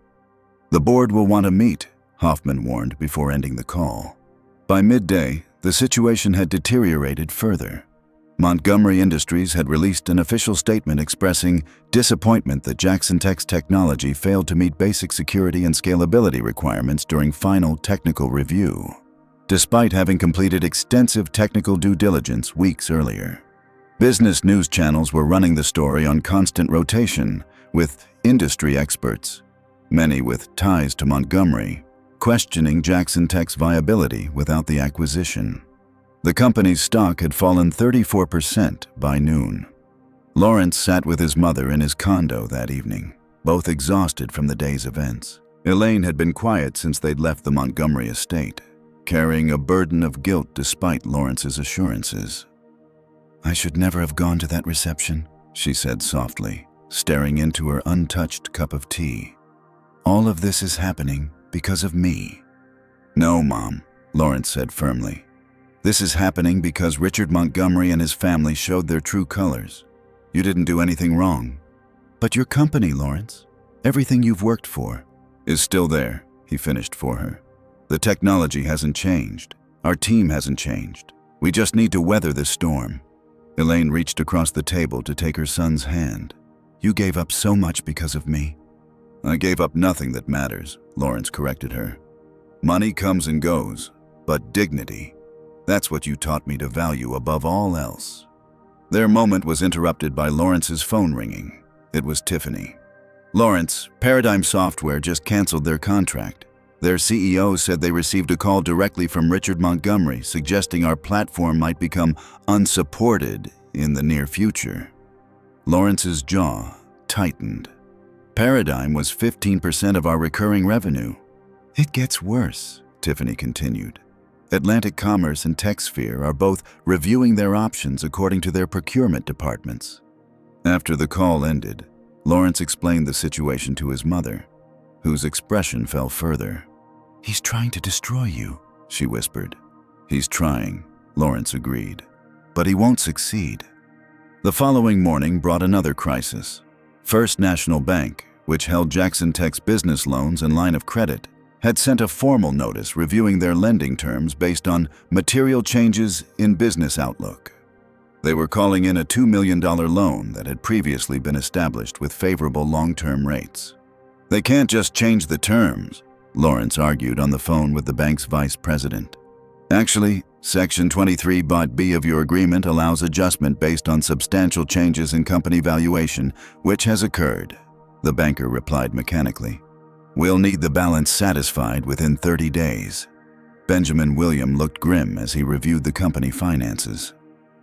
"The board will want to meet," Hoffman warned before ending the call. By midday, the situation had deteriorated further. Montgomery Industries had released an official statement expressing disappointment that Jackson Tech's technology failed to meet basic security and scalability requirements during final technical review, despite having completed extensive technical due diligence weeks earlier. Business news channels were running the story on constant rotation, with industry experts, many with ties to Montgomery, questioning Jackson Tech's viability without the acquisition. The company's stock had fallen 34% by noon. Lawrence sat with his mother in his condo that evening, both exhausted from the day's events. Elaine had been quiet since they'd left the Montgomery estate, carrying a burden of guilt despite Lawrence's assurances. "I should never have gone to that reception," she said softly, staring into her untouched cup of tea. "All of this is happening because of me." "No, Mom," Lawrence said firmly. "This is happening because Richard Montgomery and his family showed their true colors. You didn't do anything wrong." "But your company, Lawrence, everything you've worked for, is still there," he finished for her. "The technology hasn't changed. Our team hasn't changed. We just need to weather this storm." Elaine reached across the table to take her son's hand. "You gave up so much because of me." "I gave up nothing that matters," Lawrence corrected her. "Money comes and goes, but dignity, that's what you taught me to value above all else." Their moment was interrupted by Lawrence's phone ringing. It was Tiffany. "Lawrence, Paradigm Software just canceled their contract. Their CEO said they received a call directly from Richard Montgomery suggesting our platform might become unsupported in the near future." Lawrence's jaw tightened. "Paradigm was 15% of our recurring revenue." "It gets worse," Tiffany continued. "Atlantic Commerce and TechSphere are both reviewing their options according to their procurement departments." After the call ended, Lawrence explained the situation to his mother, whose expression fell further. "He's trying to destroy you," she whispered. "He's trying," Lawrence agreed. "But he won't succeed." The following morning brought another crisis. First National Bank, which held Jackson Tech's business loans and line of credit, had sent a formal notice reviewing their lending terms based on material changes in business outlook. They were calling in a $2 million loan that had previously been established with favorable long-term rates. "They can't just change the terms," Lawrence argued on the phone with the bank's vice president. "Actually, Section 23(b) of your agreement allows adjustment based on substantial changes in company valuation, which has occurred," the banker replied mechanically. "We'll need the balance satisfied within 30 days. Benjamin William looked grim as he reviewed the company finances.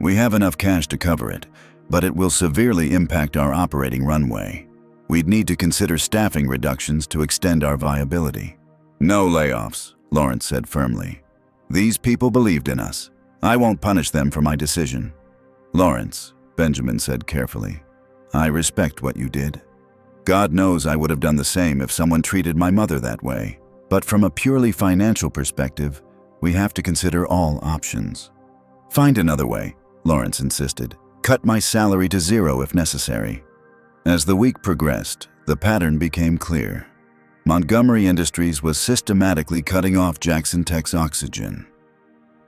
"We have enough cash to cover it, but it will severely impact our operating runway. We'd need to consider staffing reductions to extend our viability." "No layoffs," Lawrence said firmly. "These people believed in us. I won't punish them for my decision." "Lawrence," Benjamin said carefully, "I respect what you did. God knows I would have done the same if someone treated my mother that way. But from a purely financial perspective, we have to consider all options." "Find another way," Lawrence insisted. "Cut my salary to zero if necessary." As the week progressed, the pattern became clear. Montgomery Industries was systematically cutting off Jackson Tech's oxygen.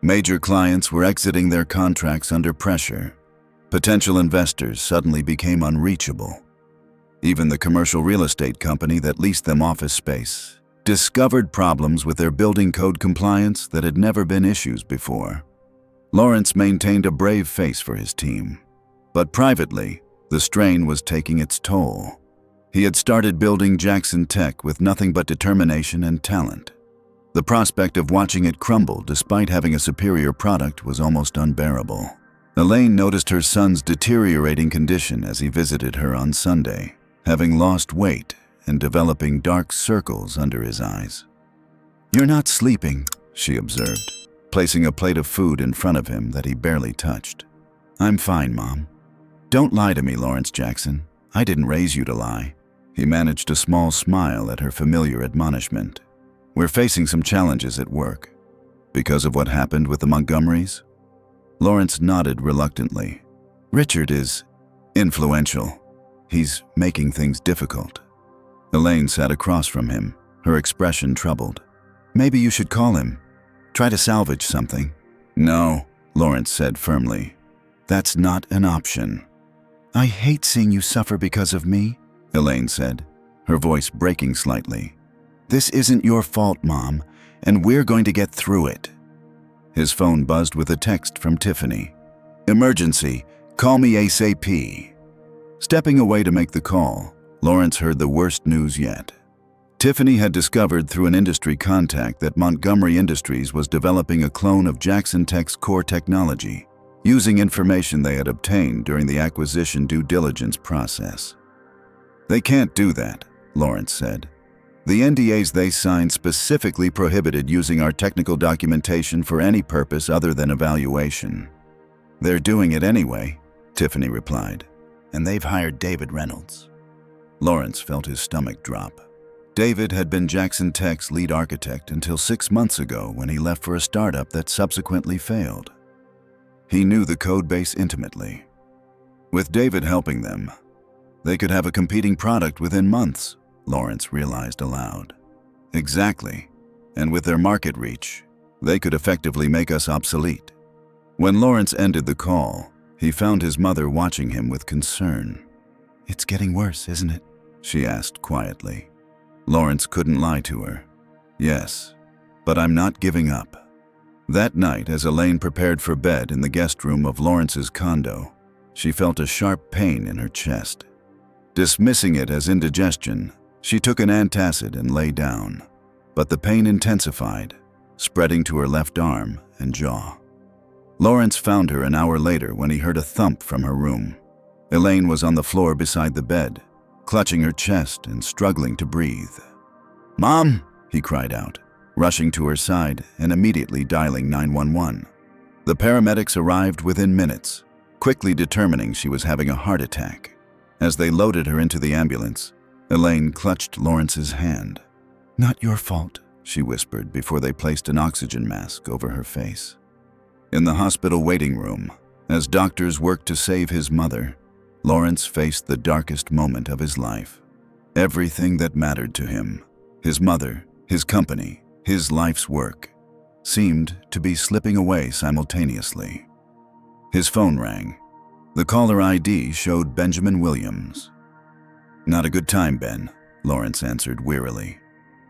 Major clients were exiting their contracts under pressure. Potential investors suddenly became unreachable. Even the commercial real estate company that leased them office space discovered problems with their building code compliance that had never been issues before. Lawrence maintained a brave face for his team, but privately, the strain was taking its toll. He had started building Jackson Tech with nothing but determination and talent. The prospect of watching it crumble despite having a superior product was almost unbearable. Elaine noticed her son's deteriorating condition as he visited her on Sunday, having lost weight and developing dark circles under his eyes. "You're not sleeping," she observed, placing a plate of food in front of him that he barely touched. "I'm fine, Mom." "Don't lie to me, Lawrence Jackson. I didn't raise you to lie." He managed a small smile at her familiar admonishment. "We're facing some challenges at work." "Because of what happened with the Montgomerys?" Lawrence nodded reluctantly. "Richard is influential. He's making things difficult." Elaine sat across from him, her expression troubled. "Maybe you should call him. Try to salvage something." "No," Lawrence said firmly. "That's not an option." "I hate seeing you suffer because of me," Elaine said, her voice breaking slightly. "This isn't your fault, Mom, and we're going to get through it." His phone buzzed with a text from Tiffany. "Emergency. Call me ASAP." Stepping away to make the call, Lawrence heard the worst news yet. Tiffany had discovered through an industry contact that Montgomery Industries was developing a clone of Jackson Tech's core technology, using information they had obtained during the acquisition due diligence process. "They can't do that," Lawrence said. "The NDAs they signed specifically prohibited using our technical documentation for any purpose other than evaluation." "They're doing it anyway," Tiffany replied. "And they've hired David Reynolds." Lawrence felt his stomach drop. David had been Jackson Tech's lead architect until 6 months ago when he left for a startup that subsequently failed. He knew the code base intimately. With David helping them, they could have a competing product within months, Lawrence realized aloud. "Exactly. And with their market reach, they could effectively make us obsolete." When Lawrence ended the call, he found his mother watching him with concern. "It's getting worse, isn't it?" she asked quietly. Lawrence couldn't lie to her. "Yes, but I'm not giving up." That night, as Elaine prepared for bed in the guest room of Lawrence's condo, she felt a sharp pain in her chest. Dismissing it as indigestion, she took an antacid and lay down, but the pain intensified, spreading to her left arm and jaw. Lawrence found her an hour later when he heard a thump from her room. Elaine was on the floor beside the bed, clutching her chest and struggling to breathe. "Mom!" he cried out, rushing to her side and immediately dialing 911. The paramedics arrived within minutes, quickly determining she was having a heart attack. As they loaded her into the ambulance, Elaine clutched Lawrence's hand. "Not your fault," she whispered before they placed an oxygen mask over her face. In the hospital waiting room, as doctors worked to save his mother, Lawrence faced the darkest moment of his life. Everything that mattered to him, his mother, his company, his life's work, seemed to be slipping away simultaneously. His phone rang. The caller ID showed Benjamin Williams. "Not a good time, Ben," Lawrence answered wearily.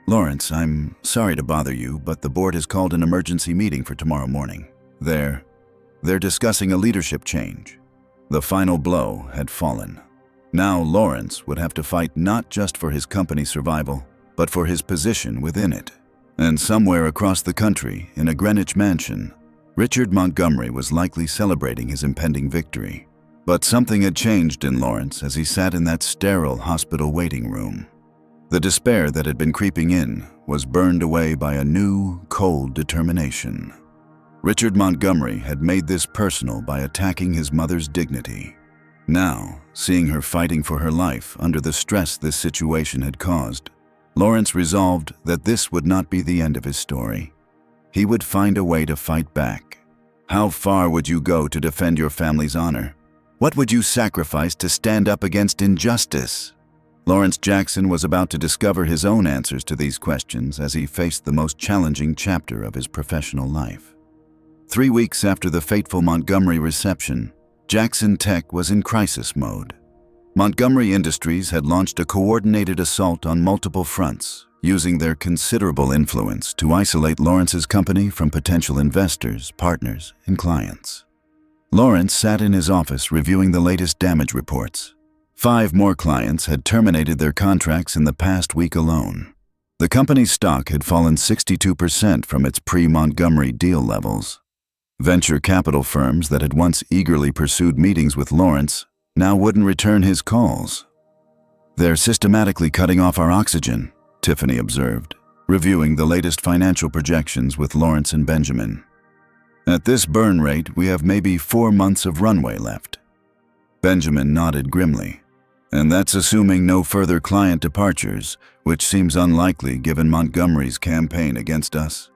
"Lawrence, I'm sorry to bother you, but the board has called an emergency meeting for tomorrow morning. They're discussing a leadership change." The final blow had fallen. Now Lawrence would have to fight not just for his company's survival, but for his position within it. And somewhere across the country, in a Greenwich mansion, Richard Montgomery was likely celebrating his impending victory. But something had changed in Lawrence as he sat in that sterile hospital waiting room. The despair that had been creeping in was burned away by a new, cold determination. Richard Montgomery had made this personal by attacking his mother's dignity. Now, seeing her fighting for her life under the stress this situation had caused, Lawrence resolved that this would not be the end of his story. He would find a way to fight back. How far would you go to defend your family's honor? What would you sacrifice to stand up against injustice? Lawrence Jackson was about to discover his own answers to these questions as he faced the most challenging chapter of his professional life. 3 weeks after the fateful Montgomery reception, Jackson Tech was in crisis mode. Montgomery Industries had launched a coordinated assault on multiple fronts, using their considerable influence to isolate Lawrence's company from potential investors, partners, and clients. Lawrence sat in his office reviewing the latest damage reports. 5 more clients had terminated their contracts in the past week alone. The company's stock had fallen 62% from its pre-Montgomery deal levels. Venture capital firms that had once eagerly pursued meetings with Lawrence now wouldn't return his calls. "They're systematically cutting off our oxygen," Tiffany observed, reviewing the latest financial projections with Lawrence and Benjamin. "At this burn rate, we have maybe 4 months of runway left." Benjamin nodded grimly. "And that's assuming no further client departures, which seems unlikely given Montgomery's campaign against us."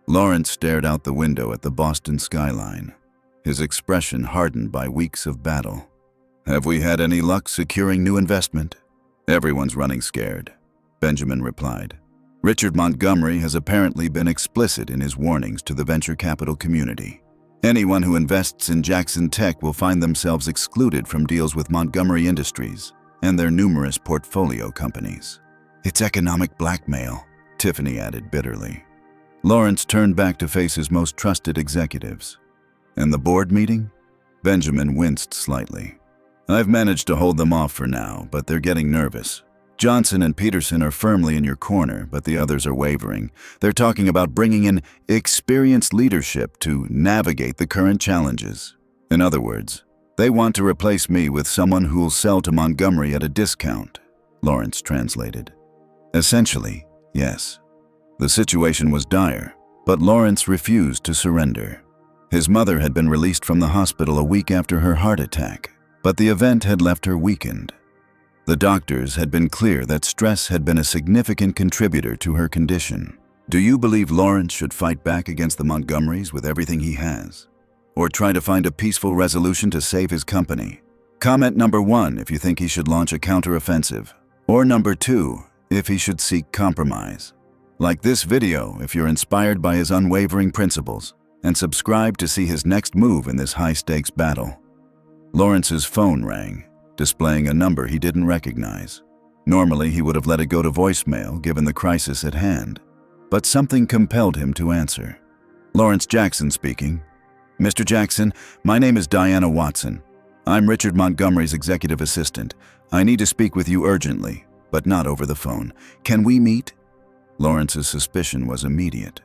Lawrence stared out the window at the Boston skyline, his expression hardened by weeks of battle. "Have we had any luck securing new investment?" "Everyone's running scared," Benjamin replied. "Richard Montgomery has apparently been explicit in his warnings to the venture capital community. Anyone who invests in Jackson Tech will find themselves excluded from deals with Montgomery Industries and their numerous portfolio companies." "It's economic blackmail," Tiffany added bitterly. Lawrence turned back to face his most trusted executives. "And the board meeting?" Benjamin winced slightly. "I've managed to hold them off for now, but they're getting nervous. Johnson and Peterson are firmly in your corner, but the others are wavering. They're talking about bringing in experienced leadership to navigate the current challenges. In other words, they want to replace me with someone who'll sell to Montgomery at a discount," Lawrence translated. "Essentially, yes." The situation was dire, but Lawrence refused to surrender. His mother had been released from the hospital a week after her heart attack, but the event had left her weakened. The doctors had been clear that stress had been a significant contributor to her condition. "Do you believe Lawrence should fight back against the Montgomerys with everything he has? Or try to find a peaceful resolution to save his company? Comment number 1 if you think he should launch a counteroffensive, or number 2 if he should seek compromise. Like this video if you're inspired by his unwavering principles, and subscribe to see his next move in this high-stakes battle." Lawrence's phone rang, displaying a number he didn't recognize. Normally, he would have let it go to voicemail given the crisis at hand, but something compelled him to answer. "Lawrence Jackson speaking. Mr. Jackson, my name is Diana Watson. I'm Richard Montgomery's executive assistant. I need to speak with you urgently, but not over the phone. Can we meet?" Lawrence's suspicion was immediate.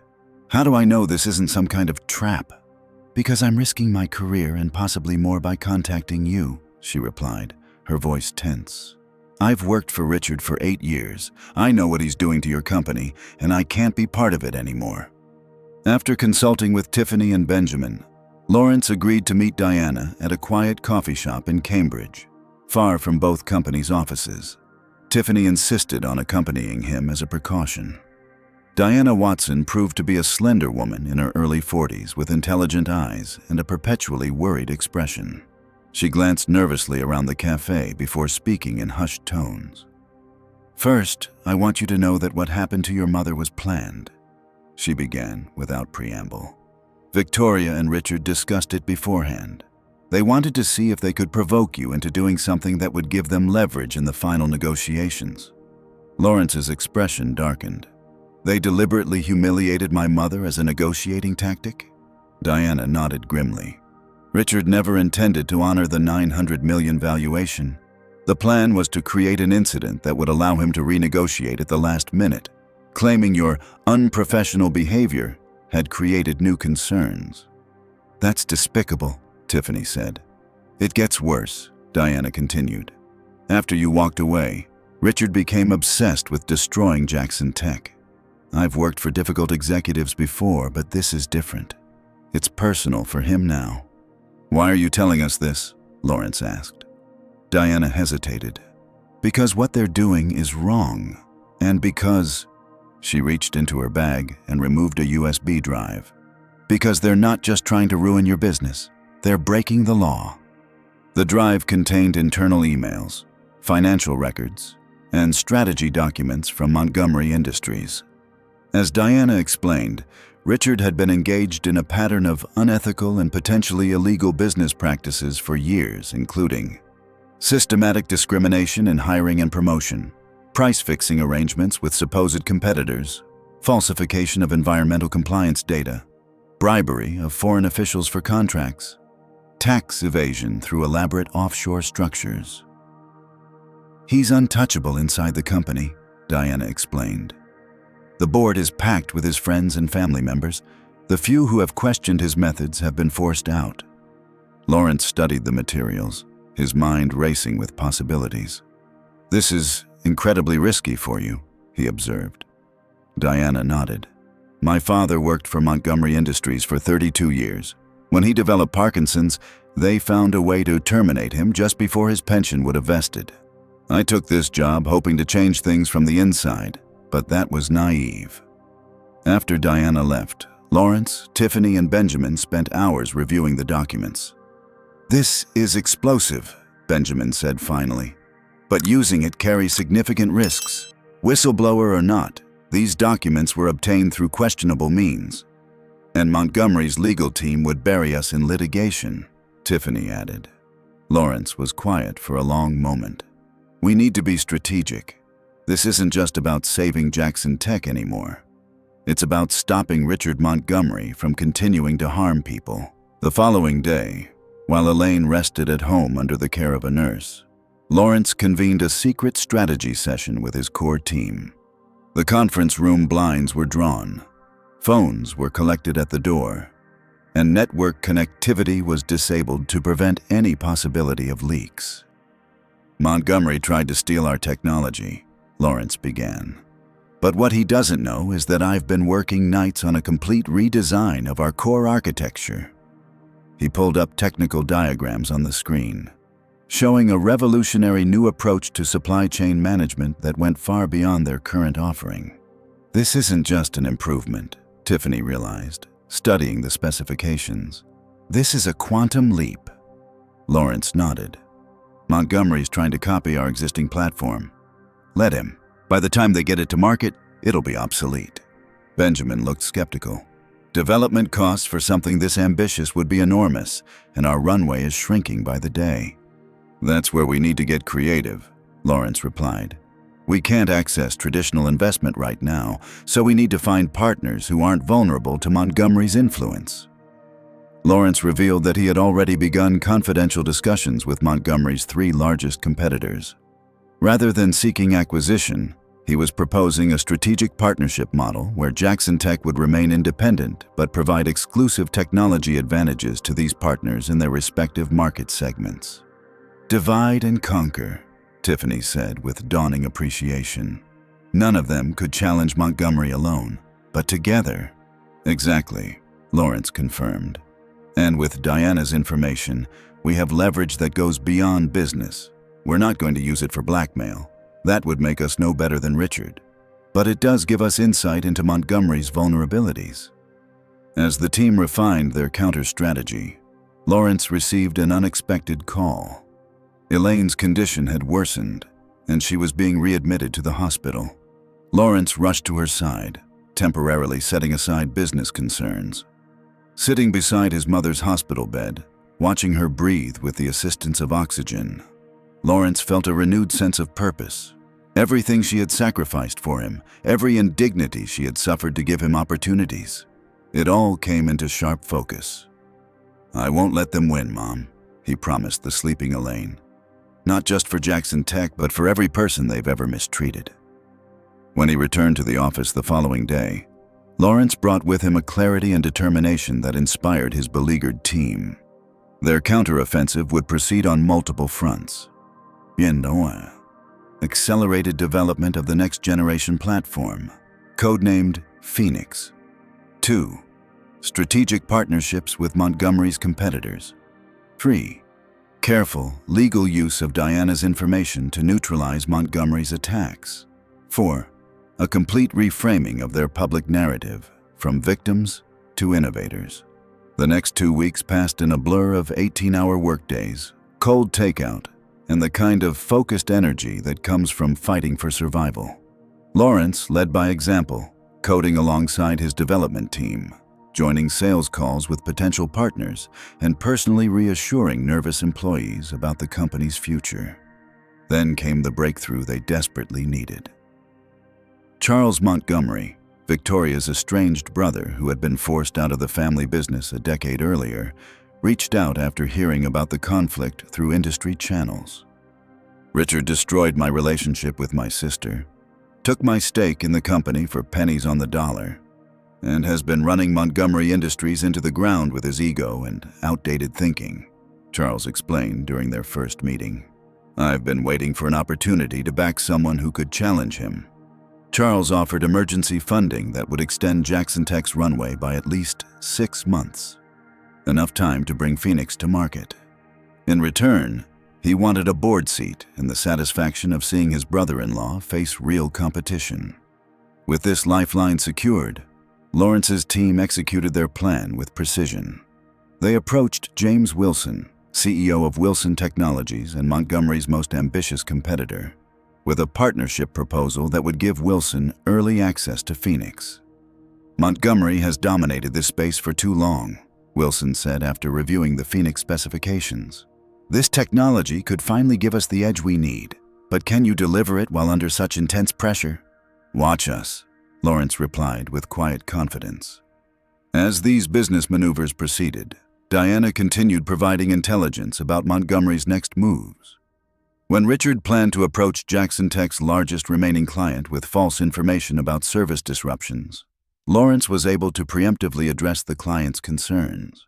"How do I know this isn't some kind of trap?" "Because I'm risking my career and possibly more by contacting you," she replied, her voice tense. "I've worked for Richard for 8 years. I know what he's doing to your company, and I can't be part of it anymore." After consulting with Tiffany and Benjamin, Lawrence agreed to meet Diana at a quiet coffee shop in Cambridge, far from both companies' offices. Tiffany insisted on accompanying him as a precaution. Diana Watson proved to be a slender woman in her early 40s with intelligent eyes and a perpetually worried expression. She glanced nervously around the cafe before speaking in hushed tones. "First, I want you to know that what happened to your mother was planned," she began without preamble. "Victoria and Richard discussed it beforehand. They wanted to see if they could provoke you into doing something that would give them leverage in the final negotiations." Lawrence's expression darkened. "They deliberately humiliated my mother as a negotiating tactic?" Diana nodded grimly. "Richard never intended to honor the $900 million valuation. The plan was to create an incident that would allow him to renegotiate at the last minute, claiming your unprofessional behavior had created new concerns." "That's despicable," Tiffany said. "It gets worse," Diana continued. "After you walked away, Richard became obsessed with destroying Jackson Tech. I've worked for difficult executives before, but this is different. It's personal for him now." "Why are you telling us this?" Lawrence asked. Diana hesitated. "Because what they're doing is wrong, and because—" She reached into her bag and removed a USB drive. "Because they're not just trying to ruin your business. They're breaking the law." The drive contained internal emails, financial records, and strategy documents from Montgomery Industries. As Diana explained, Richard had been engaged in a pattern of unethical and potentially illegal business practices for years, including systematic discrimination in hiring and promotion, price-fixing arrangements with supposed competitors, falsification of environmental compliance data, bribery of foreign officials for contracts, tax evasion through elaborate offshore structures. "He's untouchable inside the company," Diana explained. "The board is packed with his friends and family members, The few who have questioned his methods have been forced out. Lawrence studied the materials, his mind racing with possibilities. "This is incredibly risky for you," he observed. Diana nodded. "My father worked for Montgomery Industries for 32 years. When he developed Parkinson's, they found a way to terminate him just before his pension would have vested. I took this job hoping to change things from the inside, but that was naive." After Diana left, Lawrence, Tiffany, and Benjamin spent hours reviewing the documents. "This is explosive," Benjamin said finally. "But using it carries significant risks. Whistleblower or not, these documents were obtained through questionable means. And Montgomery's legal team would bury us in litigation," Tiffany added. Lawrence was quiet for a long moment. "We need to be strategic. This isn't just about saving Jackson Tech anymore. It's about stopping Richard Montgomery from continuing to harm people." The following day, while Elaine rested at home under the care of a nurse, Lawrence convened a secret strategy session with his core team. The conference room blinds were drawn, phones were collected at the door, and network connectivity was disabled to prevent any possibility of leaks. "Montgomery tried to steal our technology," Lawrence began. "But what he doesn't know is that I've been working nights on a complete redesign of our core architecture." He pulled up technical diagrams on the screen, showing a revolutionary new approach to supply chain management that went far beyond their current offering. "This isn't just an improvement," Tiffany realized, studying the specifications. "This is a quantum leap." Lawrence nodded. "Montgomery's trying to copy our existing platform. Let him. By the time they get it to market, it'll be obsolete." Benjamin looked skeptical. "Development costs for something this ambitious would be enormous, and our runway is shrinking by the day." "That's where we need to get creative," Lawrence replied. "We can't access traditional investment right now, so we need to find partners who aren't vulnerable to Montgomery's influence." Lawrence revealed that he had already begun confidential discussions with Montgomery's 3 largest competitors. Rather than seeking acquisition, he was proposing a strategic partnership model where Jackson Tech would remain independent but provide exclusive technology advantages to these partners in their respective market segments. "Divide and conquer," Tiffany said with dawning appreciation. "None of them could challenge Montgomery alone, but together." "Exactly," Lawrence confirmed. "And with Diana's information, we have leverage that goes beyond business. We're not going to use it for blackmail. That would make us no better than Richard. But it does give us insight into Montgomery's vulnerabilities." As the team refined their counter-strategy, Lawrence received an unexpected call. Elaine's condition had worsened, and she was being readmitted to the hospital. Lawrence rushed to her side, temporarily setting aside business concerns. Sitting beside his mother's hospital bed, watching her breathe with the assistance of oxygen, Lawrence felt a renewed sense of purpose. Everything she had sacrificed for him, every indignity she had suffered to give him opportunities, it all came into sharp focus. "I won't let them win, Mom," he promised the sleeping Elaine. "Not just for Jackson Tech, but for every person they've ever mistreated." When he returned to the office the following day, Lawrence brought with him a clarity and determination that inspired his beleaguered team. Their counteroffensive would proceed on multiple fronts. Accelerated development of the next-generation platform, codenamed Phoenix. 2. Strategic partnerships with Montgomery's competitors. 3. Careful, legal use of Diana's information to neutralize Montgomery's attacks. 4. A complete reframing of their public narrative, from victims to innovators. The next 2 weeks passed in a blur of 18-hour workdays, cold takeout, and the kind of focused energy that comes from fighting for survival. Lawrence led by example, coding alongside his development team, joining sales calls with potential partners, and personally reassuring nervous employees about the company's future. Then came the breakthrough they desperately needed. Charles Montgomery, Victoria's estranged brother who had been forced out of the family business a decade earlier, reached out after hearing about the conflict through industry channels. "Richard destroyed my relationship with my sister, took my stake in the company for pennies on the dollar, and has been running Montgomery Industries into the ground with his ego and outdated thinking, Charles explained during their first meeting. I've been waiting for an opportunity to back someone who could challenge him. Charles offered emergency funding that would extend Jackson Tech's runway by at least 6 months, enough time to bring Phoenix to market. In return, he wanted a board seat and the satisfaction of seeing his brother-in-law face real competition. With this lifeline secured, Lawrence's team executed their plan with precision. They approached James Wilson, CEO of Wilson Technologies and Montgomery's most ambitious competitor, with a partnership proposal that would give Wilson early access to Phoenix. Montgomery has dominated this space for too long, Wilson said after reviewing the Phoenix specifications. This technology could finally give us the edge we need, but can you deliver it while under such intense pressure? Watch us, Lawrence replied with quiet confidence. As these business maneuvers proceeded, Diana continued providing intelligence about Montgomery's next moves. When Richard planned to approach Jackson Tech's largest remaining client with false information about service disruptions, Lawrence was able to preemptively address the client's concerns.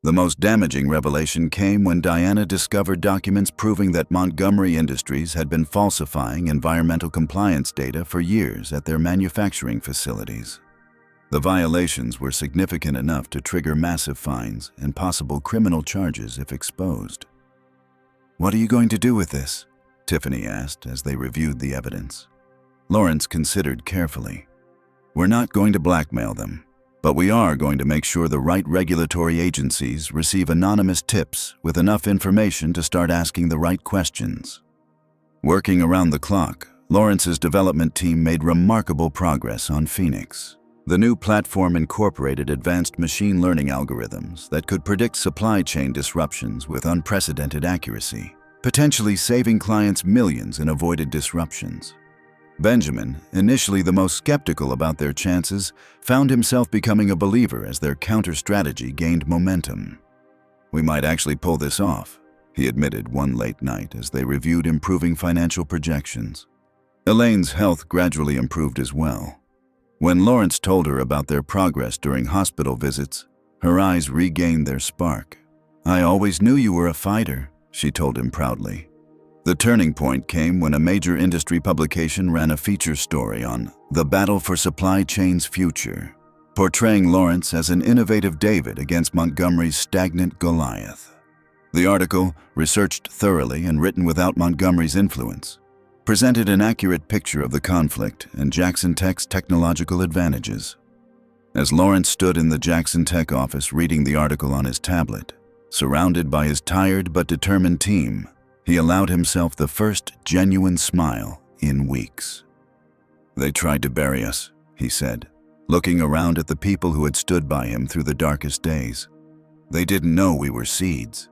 The most damaging revelation came when Diana discovered documents proving that Montgomery Industries had been falsifying environmental compliance data for years at their manufacturing facilities. The violations were significant enough to trigger massive fines and possible criminal charges if exposed. "What are you going to do with this?" Tiffany asked as they reviewed the evidence. Lawrence considered carefully. "We're not going to blackmail them, but we are going to make sure the right regulatory agencies receive anonymous tips with enough information to start asking the right questions." Working around the clock, Lawrence's development team made remarkable progress on Phoenix. The new platform incorporated advanced machine learning algorithms that could predict supply chain disruptions with unprecedented accuracy, potentially saving clients millions in avoided disruptions. Benjamin, initially the most skeptical about their chances, found himself becoming a believer as their counter-strategy gained momentum. "We might actually pull this off," he admitted one late night as they reviewed improving financial projections. Elaine's health gradually improved as well. When Lawrence told her about their progress during hospital visits, her eyes regained their spark. "I always knew you were a fighter," she told him proudly. The turning point came when a major industry publication ran a feature story on the battle for supply chain's future, portraying Lawrence as an innovative David against Montgomery's stagnant Goliath. The article, researched thoroughly and written without Montgomery's influence, presented an accurate picture of the conflict and Jackson Tech's technological advantages. As Lawrence stood in the Jackson Tech office reading the article on his tablet, surrounded by his tired but determined team, he allowed himself the first genuine smile in weeks. "They tried to bury us," he said, looking around at the people who had stood by him through the darkest days. "They didn't know we were seeds."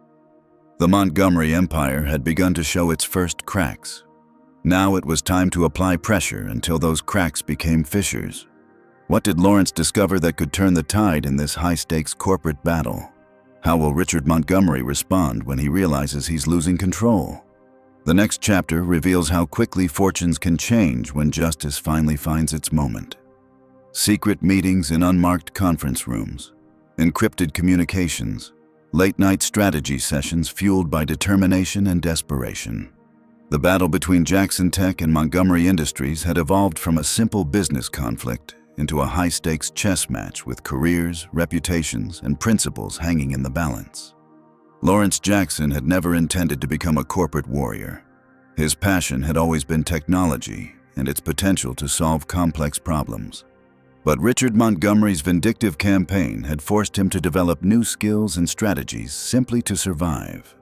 The Montgomery Empire had begun to show its first cracks. Now it was time to apply pressure until those cracks became fissures. What did Lawrence discover that could turn the tide in this high-stakes corporate battle? How will Richard Montgomery respond when he realizes he's losing control? The next chapter reveals how quickly fortunes can change when justice finally finds its moment. Secret meetings in unmarked conference rooms, encrypted communications, late-night strategy sessions fueled by determination and desperation. The battle between Jackson Tech and Montgomery Industries had evolved from a simple business conflict into a high-stakes chess match with careers, reputations, and principles hanging in the balance. Lawrence Jackson had never intended to become a corporate warrior. His passion had always been technology and its potential to solve complex problems. But Richard Montgomery's vindictive campaign had forced him to develop new skills and strategies simply to survive.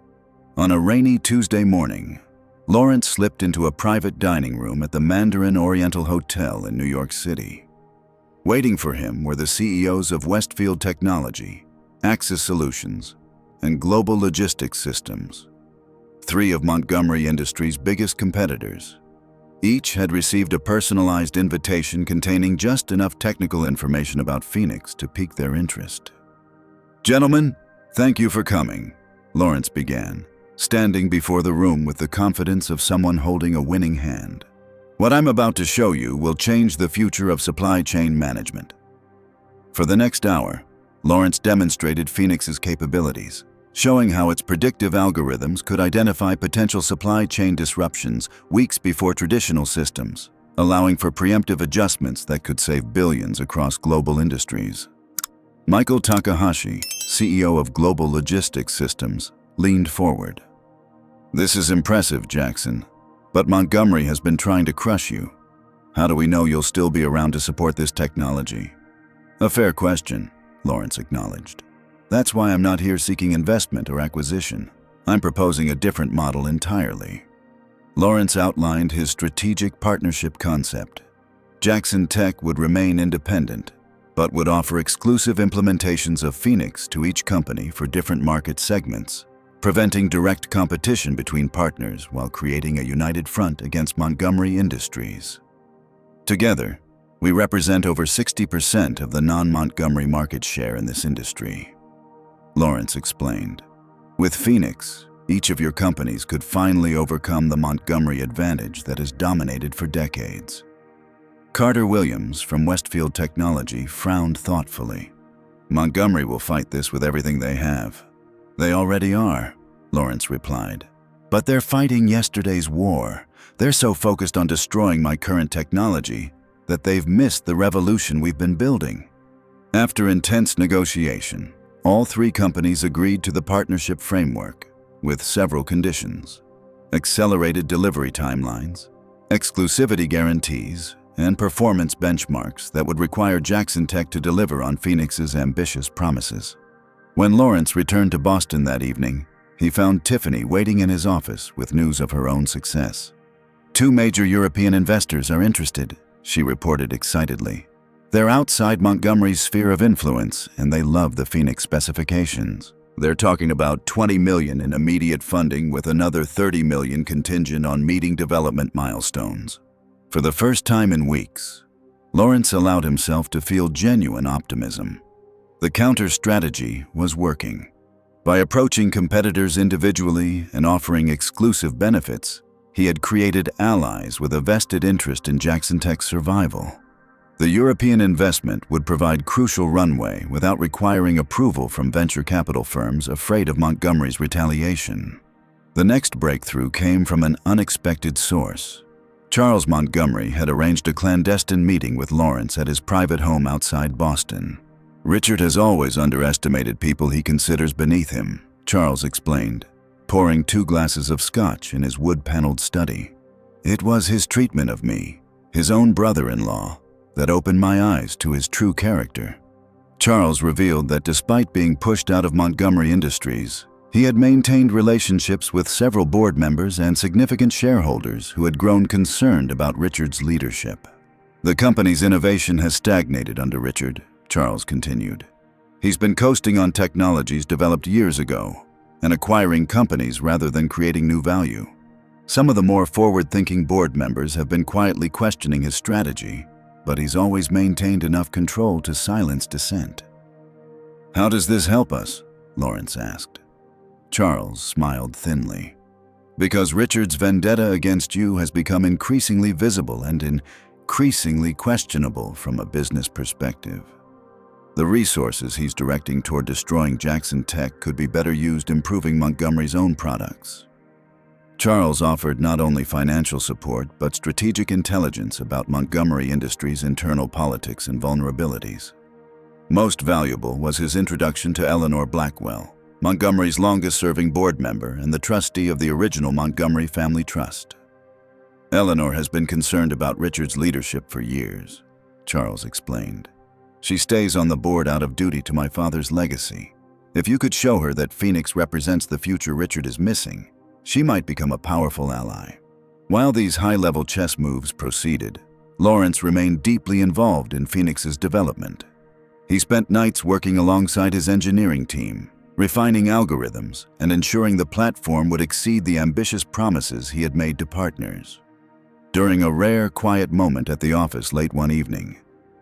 On a rainy Tuesday morning, Lawrence slipped into a private dining room at the Mandarin Oriental Hotel in New York City. Waiting for him were the CEOs of Westfield Technology, Axis Solutions, and Global Logistics Systems, 3 of Montgomery Industries' biggest competitors. Each had received a personalized invitation containing just enough technical information about Phoenix to pique their interest. "Gentlemen, thank you for coming," Lawrence began, standing before the room with the confidence of someone holding a winning hand. "What I'm about to show you will change the future of supply chain management." For the next hour, Lawrence demonstrated Phoenix's capabilities, showing how its predictive algorithms could identify potential supply chain disruptions weeks before traditional systems, allowing for preemptive adjustments that could save billions across global industries. Michael Takahashi, CEO of Global Logistics Systems, leaned forward. "This is impressive, Jackson, but Montgomery has been trying to crush you. How do we know you'll still be around to support this technology?" "A fair question," Lawrence acknowledged. "That's why I'm not here seeking investment or acquisition. I'm proposing a different model entirely." Lawrence outlined his strategic partnership concept. Jackson Tech would remain independent, but would offer exclusive implementations of Phoenix to each company for different market segments, preventing direct competition between partners while creating a united front against Montgomery Industries. Together, we represent over 60% of the non-Montgomery market share in this industry. Lawrence explained, "With Phoenix, each of your companies could finally overcome the Montgomery advantage that has dominated for decades." Carter Williams from Westfield Technology frowned thoughtfully. "Montgomery will fight this with everything they have." "They already are," Lawrence replied. "But they're fighting yesterday's war. They're so focused on destroying my current technology that they've missed the revolution we've been building." After intense negotiation, all three companies agreed to the partnership framework, with several conditions: accelerated delivery timelines, exclusivity guarantees, and performance benchmarks that would require Jackson Tech to deliver on Phoenix's ambitious promises. When Lawrence returned to Boston that evening, he found Tiffany waiting in his office with news of her own success. "Two major European investors are interested," she reported excitedly. "They're outside Montgomery's sphere of influence, and they love the Phoenix specifications. They're talking about $20 million in immediate funding with another $30 million contingent on meeting development milestones." For the first time in weeks, Lawrence allowed himself to feel genuine optimism. The counter strategy was working. By approaching competitors individually and offering exclusive benefits, he had created allies with a vested interest in Jackson Tech's survival. The European investment would provide crucial runway without requiring approval from venture capital firms afraid of Montgomery's retaliation. The next breakthrough came from an unexpected source. Charles Montgomery had arranged a clandestine meeting with Lawrence at his private home outside Boston. "Richard has always underestimated people he considers beneath him," Charles explained, pouring 2 glasses of scotch in his wood-paneled study. "It was his treatment of me, his own brother-in-law, that opened my eyes to his true character." Charles revealed that despite being pushed out of Montgomery Industries, he had maintained relationships with several board members and significant shareholders who had grown concerned about Richard's leadership. "The company's innovation has stagnated under Richard," Charles continued. "He's been coasting on technologies developed years ago and acquiring companies rather than creating new value. Some of the more forward-thinking board members have been quietly questioning his strategy, but he's always maintained enough control to silence dissent." "How does this help us?" Lawrence asked. Charles smiled thinly. "Because Richard's vendetta against you has become increasingly visible and increasingly questionable from a business perspective. The resources he's directing toward destroying Jackson Tech could be better used improving Montgomery's own products." Charles offered not only financial support but strategic intelligence about Montgomery Industries' internal politics and vulnerabilities. Most valuable was his introduction to Eleanor Blackwell, Montgomery's longest-serving board member and the trustee of the original Montgomery Family Trust. "Eleanor has been concerned about Richard's leadership for years," Charles explained. "She stays on the board out of duty to my father's legacy. If you could show her that Phoenix represents the future Richard is missing, she might become a powerful ally." While these high-level chess moves proceeded, Lawrence remained deeply involved in Phoenix's development. He spent nights working alongside his engineering team, refining algorithms and ensuring the platform would exceed the ambitious promises he had made to partners. During a rare, quiet moment at the office late one evening,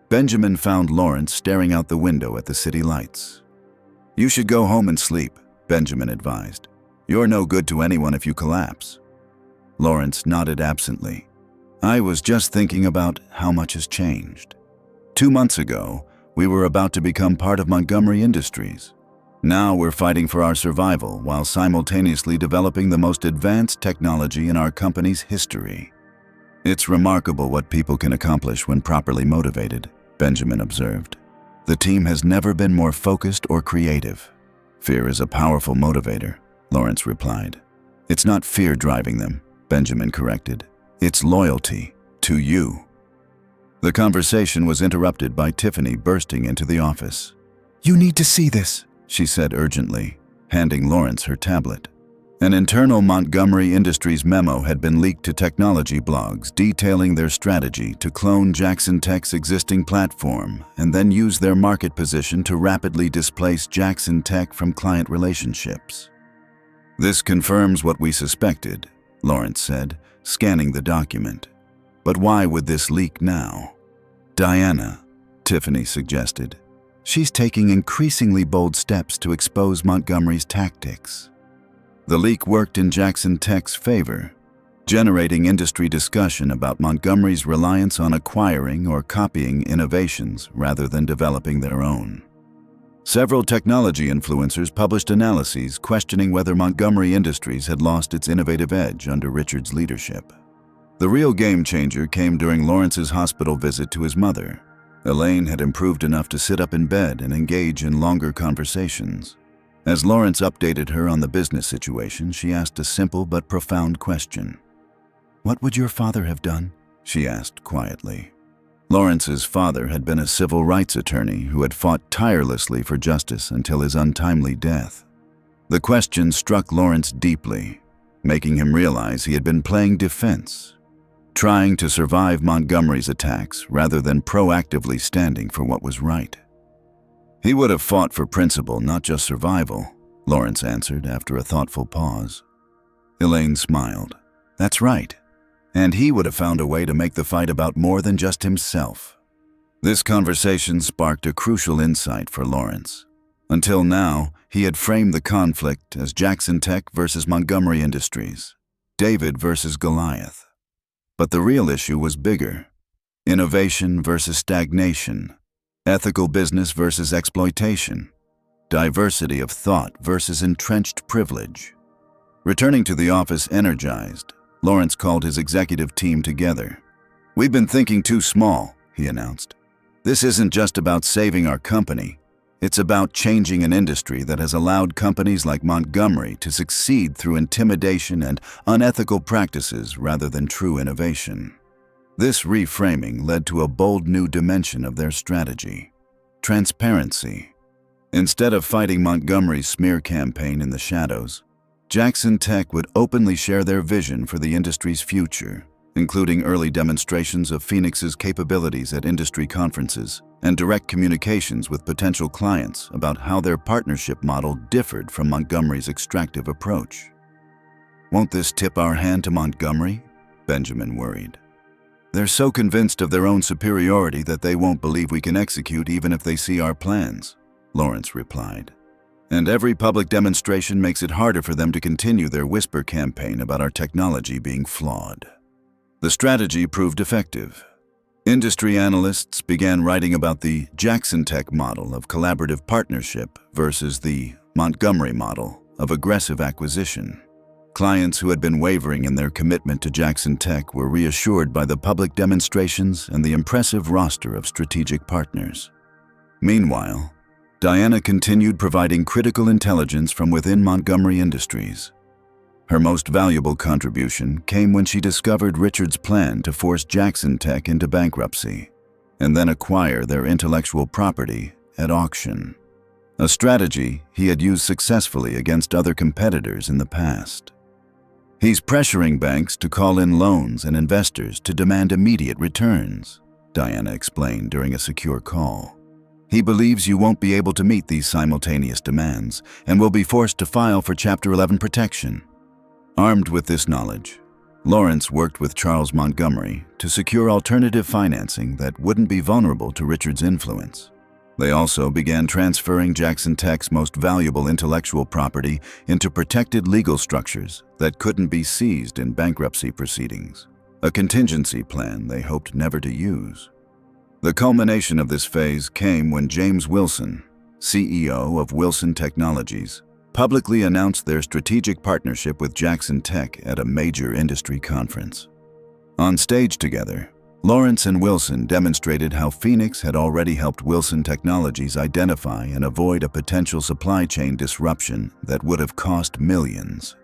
Benjamin found Lawrence staring out the window at the city lights. "You should go home and sleep," Benjamin advised. "You're no good to anyone if you collapse." Lawrence nodded absently. "I was just thinking about how much has changed. 2 months ago, We were about to become part of Montgomery Industries. Now we're fighting for our survival while simultaneously developing the most advanced technology in our company's history. It's remarkable what people can accomplish when properly motivated, Benjamin observed. The team has never been more focused or creative. Fear is a powerful motivator, Lawrence replied. It's not fear driving them, Benjamin corrected. It's loyalty to you. The conversation was interrupted by Tiffany bursting into the office. You need to see this, she said urgently, handing Lawrence her tablet. An internal Montgomery Industries memo had been leaked to technology blogs detailing their strategy to clone Jackson Tech's existing platform and then use their market position to rapidly displace Jackson Tech from client relationships. This confirms what we suspected, Lawrence said, scanning the document. But why would this leak now? Diana, Tiffany suggested. She's taking increasingly bold steps to expose Montgomery's tactics. The leak worked in Jackson Tech's favor, generating industry discussion about Montgomery's reliance on acquiring or copying innovations rather than developing their own. Several technology influencers published analyses questioning whether Montgomery Industries had lost its innovative edge under Richard's leadership. The real game changer came during Lawrence's hospital visit to his mother. Elaine had improved enough to sit up in bed and engage in longer conversations. As Lawrence updated her on the business situation, she asked a simple but profound question. What would your father have done? She asked quietly. Lawrence's father had been a civil rights attorney who had fought tirelessly for justice until his untimely death. The question struck Lawrence deeply, making him realize he had been playing defense, trying to survive Montgomery's attacks rather than proactively standing for what was right. He would have fought for principle, not just survival, Lawrence answered after a thoughtful pause. Elaine smiled. That's right. And he would have found a way to make the fight about more than just himself. This conversation sparked a crucial insight for Lawrence. Until now, he had framed the conflict as Jackson Tech versus Montgomery Industries, David versus Goliath. But the real issue was bigger. Innovation versus stagnation. Ethical business versus exploitation. Diversity of thought versus entrenched privilege. Returning to the office energized, Lawrence called his executive team together. We've been thinking too small, he announced. This isn't just about saving our company. It's about changing an industry that has allowed companies like Montgomery to succeed through intimidation and unethical practices rather than true innovation. This reframing led to a bold new dimension of their strategy: transparency. Instead of fighting Montgomery's smear campaign in the shadows, Jackson Tech would openly share their vision for the industry's future, including early demonstrations of Phoenix's capabilities at industry conferences and direct communications with potential clients about how their partnership model differed from Montgomery's extractive approach. Won't this tip our hand to Montgomery? Benjamin worried. They're so convinced of their own superiority that they won't believe we can execute even if they see our plans, Lawrence replied. And every public demonstration makes it harder for them to continue their whisper campaign about our technology being flawed. The strategy proved effective. Industry analysts began writing about the Jackson Tech model of collaborative partnership versus the Montgomery model of aggressive acquisition. Clients who had been wavering in their commitment to Jackson Tech were reassured by the public demonstrations and the impressive roster of strategic partners. Meanwhile, Diana continued providing critical intelligence from within Montgomery Industries. Her most valuable contribution came when she discovered Richard's plan to force Jackson Tech into bankruptcy and then acquire their intellectual property at auction, a strategy he had used successfully against other competitors in the past. He's pressuring banks to call in loans and investors to demand immediate returns, Diana explained during a secure call. He believes you won't be able to meet these simultaneous demands and will be forced to file for Chapter 11 protection. Armed with this knowledge, Lawrence worked with Charles Montgomery to secure alternative financing that wouldn't be vulnerable to Richard's influence. They also began transferring Jackson Tech's most valuable intellectual property into protected legal structures that couldn't be seized in bankruptcy proceedings, a contingency plan they hoped never to use. The culmination of this phase came when James Wilson, CEO of Wilson Technologies, publicly announced their strategic partnership with Jackson Tech at a major industry conference. On stage together, Lawrence and Wilson demonstrated how Phoenix had already helped Wilson Technologies identify and avoid a potential supply chain disruption that would have cost millions.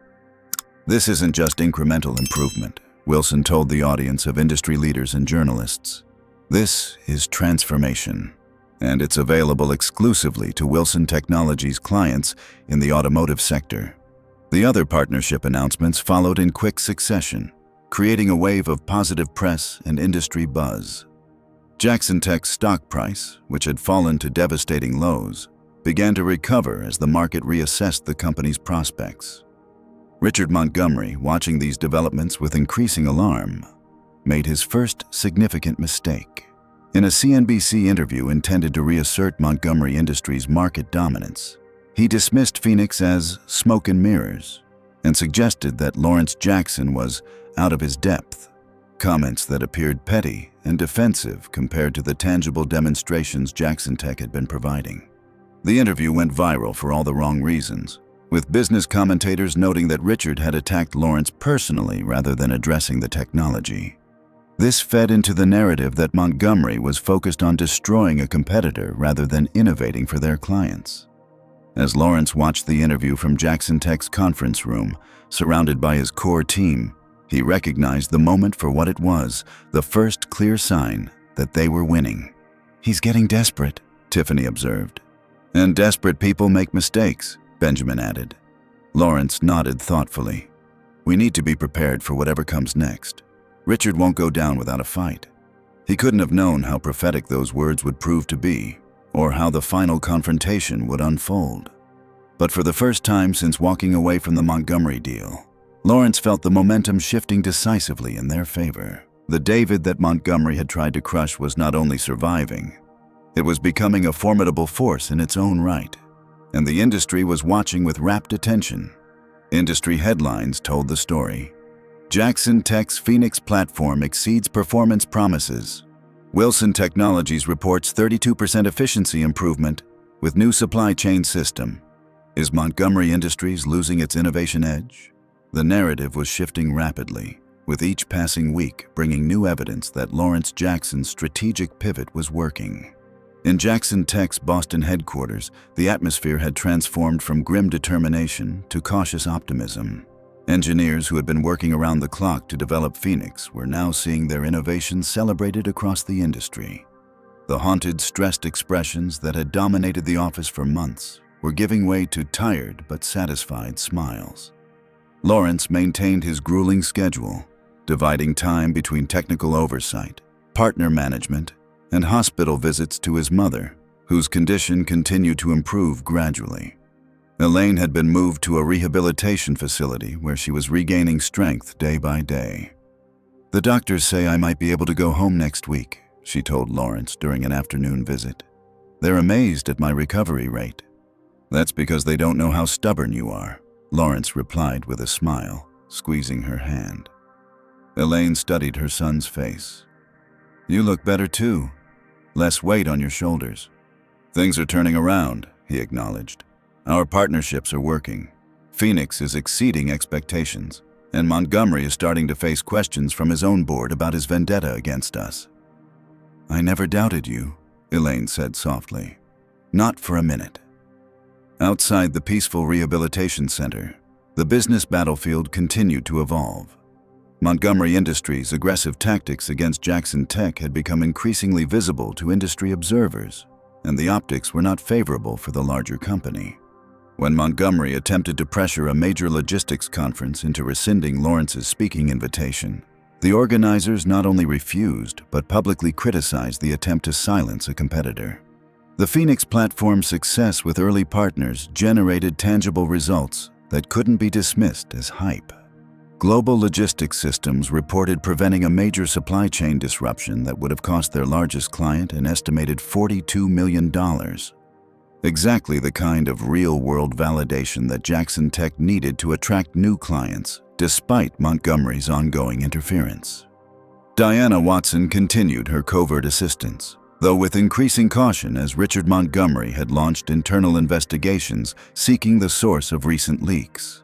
"This isn't just incremental improvement," Wilson told the audience of industry leaders and journalists. "This is transformation, and it's available exclusively to Wilson Technologies clients in the automotive sector." The other partnership announcements followed in quick succession, creating a wave of positive press and industry buzz. Jackson Tech's stock price, which had fallen to devastating lows, began to recover as the market reassessed the company's prospects. Richard Montgomery, watching these developments with increasing alarm, made his first significant mistake. In a CNBC interview intended to reassert Montgomery Industries' market dominance, he dismissed Phoenix as smoke and mirrors and suggested that Lawrence Jackson was out of his depth, comments that appeared petty and defensive compared to the tangible demonstrations Jackson Tech had been providing. The interview went viral for all the wrong reasons, with business commentators noting that Richard had attacked Lawrence personally rather than addressing the technology. This fed into the narrative that Montgomery was focused on destroying a competitor rather than innovating for their clients. As Lawrence watched the interview from Jackson Tech's conference room, surrounded by his core team, he recognized the moment for what it was, the first clear sign that they were winning. "He's getting desperate," Tiffany observed. "And desperate people make mistakes," Benjamin added. Lawrence nodded thoughtfully. "We need to be prepared for whatever comes next. Richard won't go down without a fight." He couldn't have known how prophetic those words would prove to be, or how the final confrontation would unfold. But for the first time since walking away from the Montgomery deal, Lawrence felt the momentum shifting decisively in their favor. The David that Montgomery had tried to crush was not only surviving, it was becoming a formidable force in its own right, and the industry was watching with rapt attention. Industry headlines told the story. Jackson Tech's Phoenix platform exceeds performance promises. Wilson Technologies reports 32% efficiency improvement with new supply chain system. Is Montgomery Industries losing its innovation edge? The narrative was shifting rapidly, with each passing week bringing new evidence that Lawrence Jackson's strategic pivot was working. In Jackson Tech's Boston headquarters, the atmosphere had transformed from grim determination to cautious optimism. Engineers who had been working around the clock to develop Phoenix were now seeing their innovations celebrated across the industry. The haunted, stressed expressions that had dominated the office for months were giving way to tired but satisfied smiles. Lawrence maintained his grueling schedule, dividing time between technical oversight, partner management, and hospital visits to his mother, whose condition continued to improve gradually. Elaine had been moved to a rehabilitation facility where she was regaining strength day by day. "The doctors say I might be able to go home next week," she told Lawrence during an afternoon visit. "They're amazed at my recovery rate." "That's because they don't know how stubborn you are," Lawrence replied with a smile, squeezing her hand. Elaine studied her son's face. "You look better too. Less weight on your shoulders." "Things are turning around," he acknowledged. "Our partnerships are working. Phoenix is exceeding expectations, and Montgomery is starting to face questions from his own board about his vendetta against us." "I never doubted you," Elaine said softly. "Not for a minute." Outside the peaceful rehabilitation center, the business battlefield continued to evolve. Montgomery Industries' aggressive tactics against Jackson Tech had become increasingly visible to industry observers, and the optics were not favorable for the larger company. When Montgomery attempted to pressure a major logistics conference into rescinding Lawrence's speaking invitation, the organizers not only refused but publicly criticized the attempt to silence a competitor. The Phoenix platform's success with early partners generated tangible results that couldn't be dismissed as hype. Global logistics systems reported preventing a major supply chain disruption that would have cost their largest client an estimated $42 million. Exactly the kind of real-world validation that Jackson Tech needed to attract new clients, despite Montgomery's ongoing interference. Diana Watson continued her covert assistance, though with increasing caution as Richard Montgomery had launched internal investigations seeking the source of recent leaks.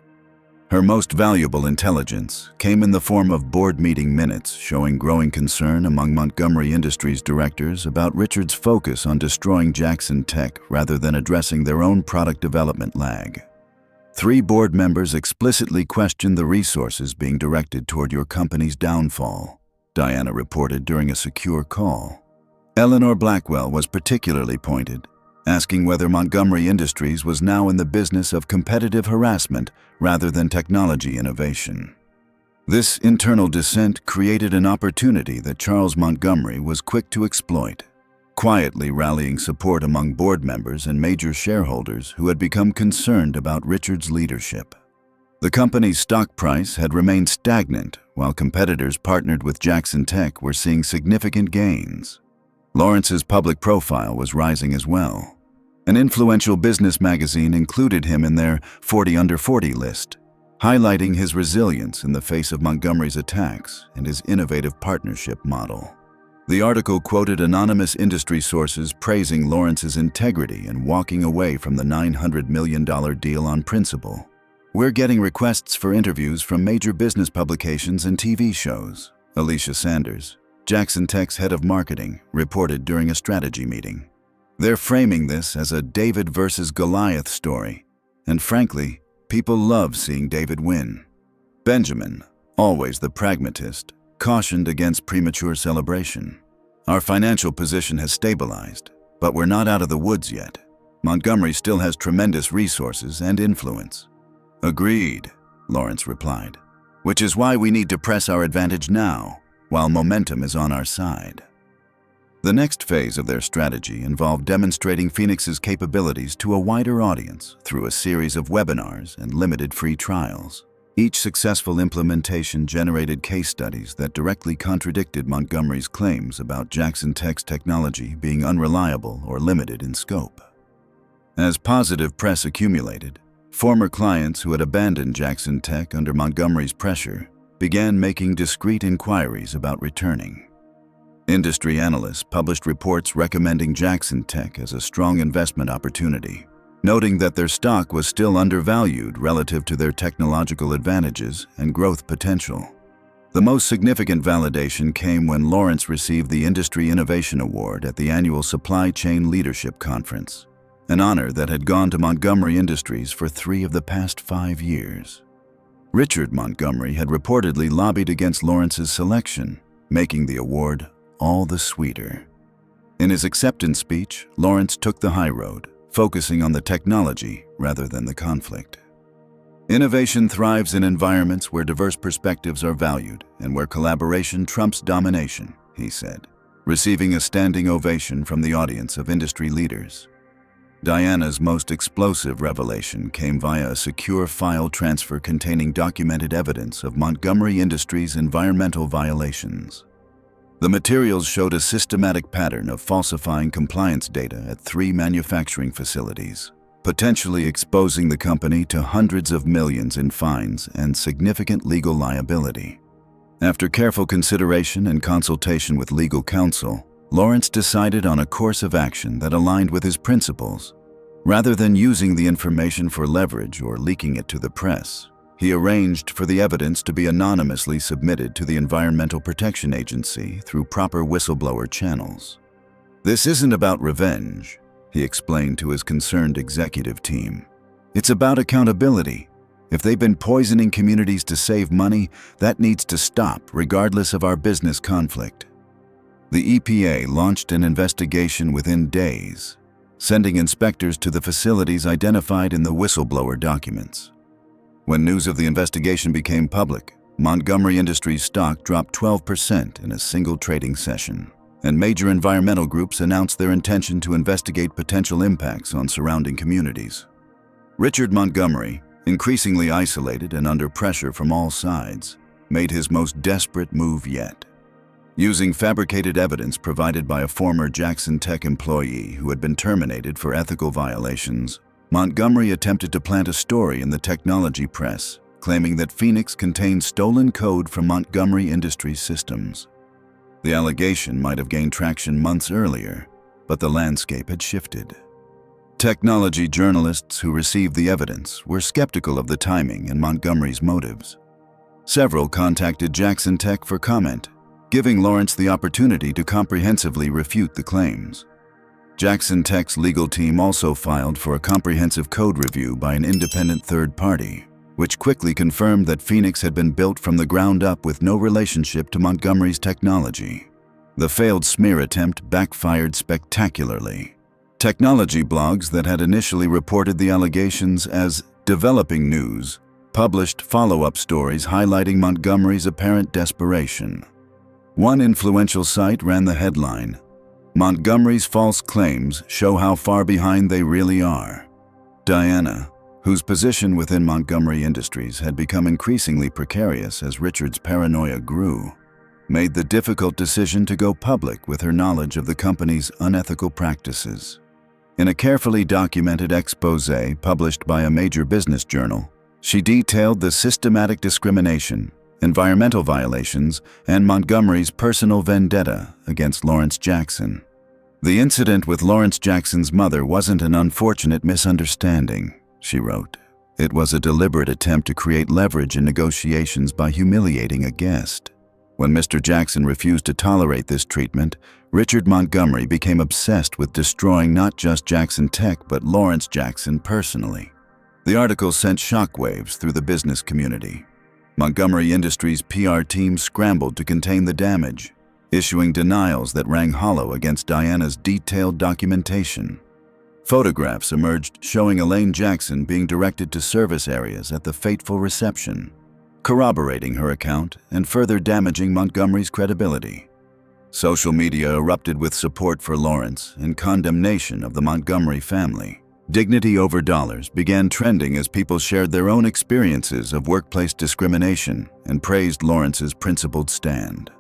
Her most valuable intelligence came in the form of board meeting minutes showing growing concern among Montgomery Industries directors about Richard's focus on destroying Jackson Tech rather than addressing their own product development lag. 3 board members explicitly questioned the resources being directed toward your company's downfall, Diana reported during a secure call. Eleanor Blackwell was particularly pointed, asking whether Montgomery Industries was now in the business of competitive harassment rather than technology innovation. This internal dissent created an opportunity that Charles Montgomery was quick to exploit, quietly rallying support among board members and major shareholders who had become concerned about Richard's leadership. The company's stock price had remained stagnant while competitors partnered with Jackson Tech were seeing significant gains. Lawrence's public profile was rising as well. An influential business magazine included him in their 40 Under 40 list, highlighting his resilience in the face of Montgomery's attacks and his innovative partnership model. The article quoted anonymous industry sources praising Lawrence's integrity and walking away from the $900 million deal on principle. "We're getting requests for interviews from major business publications and TV shows," Alicia Sanders, Jackson Tech's head of marketing, reported during a strategy meeting. "They're framing this as a David versus Goliath story, and frankly, people love seeing David win." Benjamin, always the pragmatist, cautioned against premature celebration. "Our financial position has stabilized, but we're not out of the woods yet. Montgomery still has tremendous resources and influence." "Agreed," Lawrence replied, "which is why we need to press our advantage now, while momentum is on our side." The next phase of their strategy involved demonstrating Phoenix's capabilities to a wider audience through a series of webinars and limited free trials. Each successful implementation generated case studies that directly contradicted Montgomery's claims about Jackson Tech's technology being unreliable or limited in scope. As positive press accumulated, former clients who had abandoned Jackson Tech under Montgomery's pressure began making discreet inquiries about returning. Industry analysts published reports recommending Jackson Tech as a strong investment opportunity, noting that their stock was still undervalued relative to their technological advantages and growth potential. The most significant validation came when Lawrence received the Industry Innovation Award at the annual Supply Chain Leadership Conference, an honor that had gone to Montgomery Industries for 3 of the past 5 years. Richard Montgomery had reportedly lobbied against Lawrence's selection, making the award all the sweeter. In his acceptance speech, Lawrence took the high road, focusing on the technology rather than the conflict. "Innovation thrives in environments where diverse perspectives are valued and where collaboration trumps domination," he said, receiving a standing ovation from the audience of industry leaders. Diana's most explosive revelation came via a secure file transfer containing documented evidence of Montgomery Industries' environmental violations. The materials showed a systematic pattern of falsifying compliance data at 3 manufacturing facilities, potentially exposing the company to hundreds of millions in fines and significant legal liability. After careful consideration and consultation with legal counsel, Lawrence decided on a course of action that aligned with his principles. Rather than using the information for leverage or leaking it to the press, he arranged for the evidence to be anonymously submitted to the Environmental Protection Agency through proper whistleblower channels. "This isn't about revenge," he explained to his concerned executive team. "It's about accountability. If they've been poisoning communities to save money, that needs to stop regardless of our business conflict." The EPA launched an investigation within days, sending inspectors to the facilities identified in the whistleblower documents. When news of the investigation became public, Montgomery Industries stock dropped 12% in a single trading session, and major environmental groups announced their intention to investigate potential impacts on surrounding communities. Richard Montgomery, increasingly isolated and under pressure from all sides, made his most desperate move yet. Using fabricated evidence provided by a former Jackson Tech employee who had been terminated for ethical violations, Montgomery attempted to plant a story in the technology press, claiming that Phoenix contained stolen code from Montgomery Industries systems. The allegation might have gained traction months earlier, but the landscape had shifted. Technology journalists who received the evidence were skeptical of the timing and Montgomery's motives. Several contacted Jackson Tech for comment, giving Lawrence the opportunity to comprehensively refute the claims. Jackson Tech's legal team also filed for a comprehensive code review by an independent third party, which quickly confirmed that Phoenix had been built from the ground up with no relationship to Montgomery's technology. The failed smear attempt backfired spectacularly. Technology blogs that had initially reported the allegations as developing news published follow-up stories highlighting Montgomery's apparent desperation. One influential site ran the headline, "Montgomery's false claims show how far behind they really are." Diana, whose position within Montgomery Industries had become increasingly precarious as Richard's paranoia grew, made the difficult decision to go public with her knowledge of the company's unethical practices. In a carefully documented exposé published by a major business journal, she detailed the systematic discrimination, environmental violations, and Montgomery's personal vendetta against Lawrence Jackson. The incident with Lawrence Jackson's mother wasn't an unfortunate misunderstanding, she wrote. It was a deliberate attempt to create leverage in negotiations by humiliating a guest. When Mr. Jackson refused to tolerate this treatment, Richard Montgomery became obsessed with destroying not just Jackson Tech but Lawrence Jackson personally. The article sent shockwaves through the business community. Montgomery Industries' PR team scrambled to contain the damage, issuing denials that rang hollow against Diana's detailed documentation. Photographs emerged showing Elaine Jackson being directed to service areas at the fateful reception, corroborating her account and further damaging Montgomery's credibility. Social media erupted with support for Lawrence and condemnation of the Montgomery family. Dignity over dollars began trending as people shared their own experiences of workplace discrimination and praised Lawrence's principled stand.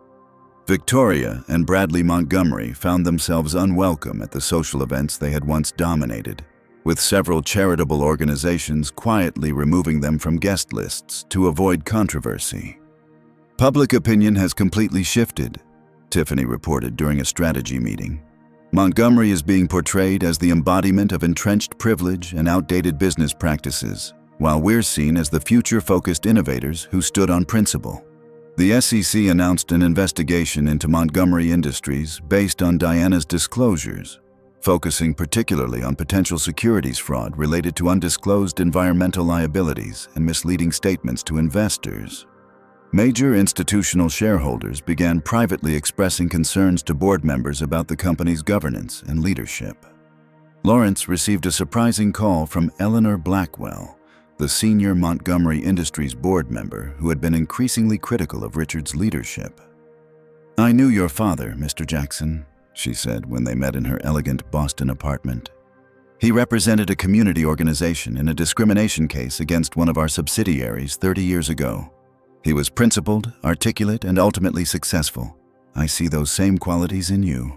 Victoria and Bradley Montgomery found themselves unwelcome at the social events they had once dominated, with several charitable organizations quietly removing them from guest lists to avoid controversy. Public opinion has completely shifted, Tiffany reported during a strategy meeting. Montgomery is being portrayed as the embodiment of entrenched privilege and outdated business practices, while we're seen as the future-focused innovators who stood on principle. The SEC announced an investigation into Montgomery Industries based on Diana's disclosures, focusing particularly on potential securities fraud related to undisclosed environmental liabilities and misleading statements to investors. Major institutional shareholders began privately expressing concerns to board members about the company's governance and leadership. Lawrence received a surprising call from Eleanor Blackwell, the senior Montgomery Industries board member who had been increasingly critical of Richard's leadership. "I knew your father, Mr. Jackson," she said when they met in her elegant Boston apartment. "He represented a community organization in a discrimination case against one of our subsidiaries 30 years ago. He was principled, articulate, and ultimately successful. I see those same qualities in you."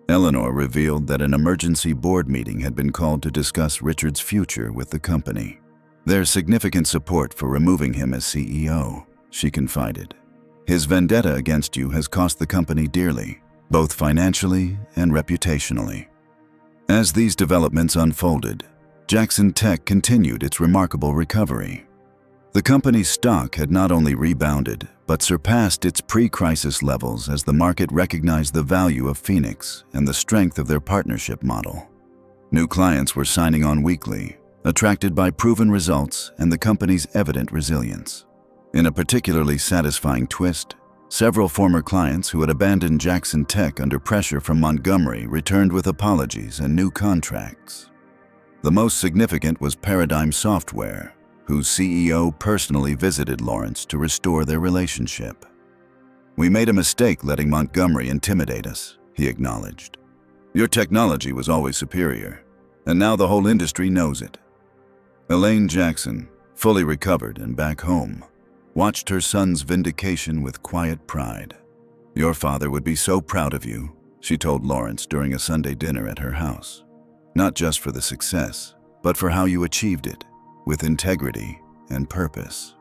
Eleanor revealed that an emergency board meeting had been called to discuss Richard's future with the company. "There's significant support for removing him as CEO," she confided. "His vendetta against you has cost the company dearly, both financially and reputationally." As these developments unfolded, Jackson Tech continued its remarkable recovery. The company's stock had not only rebounded, but surpassed its pre-crisis levels as the market recognized the value of Phoenix and the strength of their partnership model. New clients were signing on weekly, attracted by proven results and the company's evident resilience. In a particularly satisfying twist, several former clients who had abandoned Jackson Tech under pressure from Montgomery returned with apologies and new contracts. The most significant was Paradigm Software, whose CEO personally visited Lawrence to restore their relationship. "We made a mistake letting Montgomery intimidate us," he acknowledged. "Your technology was always superior, and now the whole industry knows it." Elaine Jackson, fully recovered and back home, watched her son's vindication with quiet pride. "Your father would be so proud of you," she told Lawrence during a Sunday dinner at her house. "Not just for the success, but for how you achieved it, with integrity and purpose."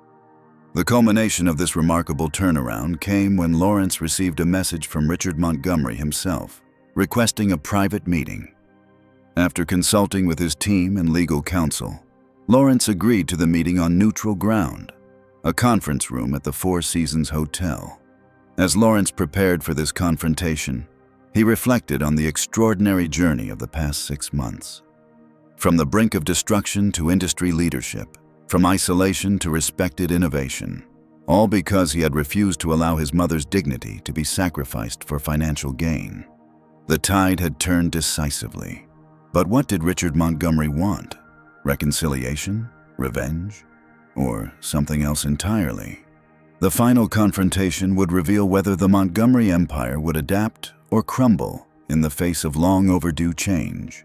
The culmination of this remarkable turnaround came when Lawrence received a message from Richard Montgomery himself, requesting a private meeting. After consulting with his team and legal counsel, Lawrence agreed to the meeting on neutral ground, a conference room at the Four Seasons Hotel. As Lawrence prepared for this confrontation, he reflected on the extraordinary journey of the past 6 months. From the brink of destruction to industry leadership, from isolation to respected innovation, all because he had refused to allow his mother's dignity to be sacrificed for financial gain. The tide had turned decisively. But what did Richard Montgomery want? Reconciliation? Revenge? Or something else entirely? The final confrontation would reveal whether the Montgomery empire would adapt or crumble in the face of long overdue change.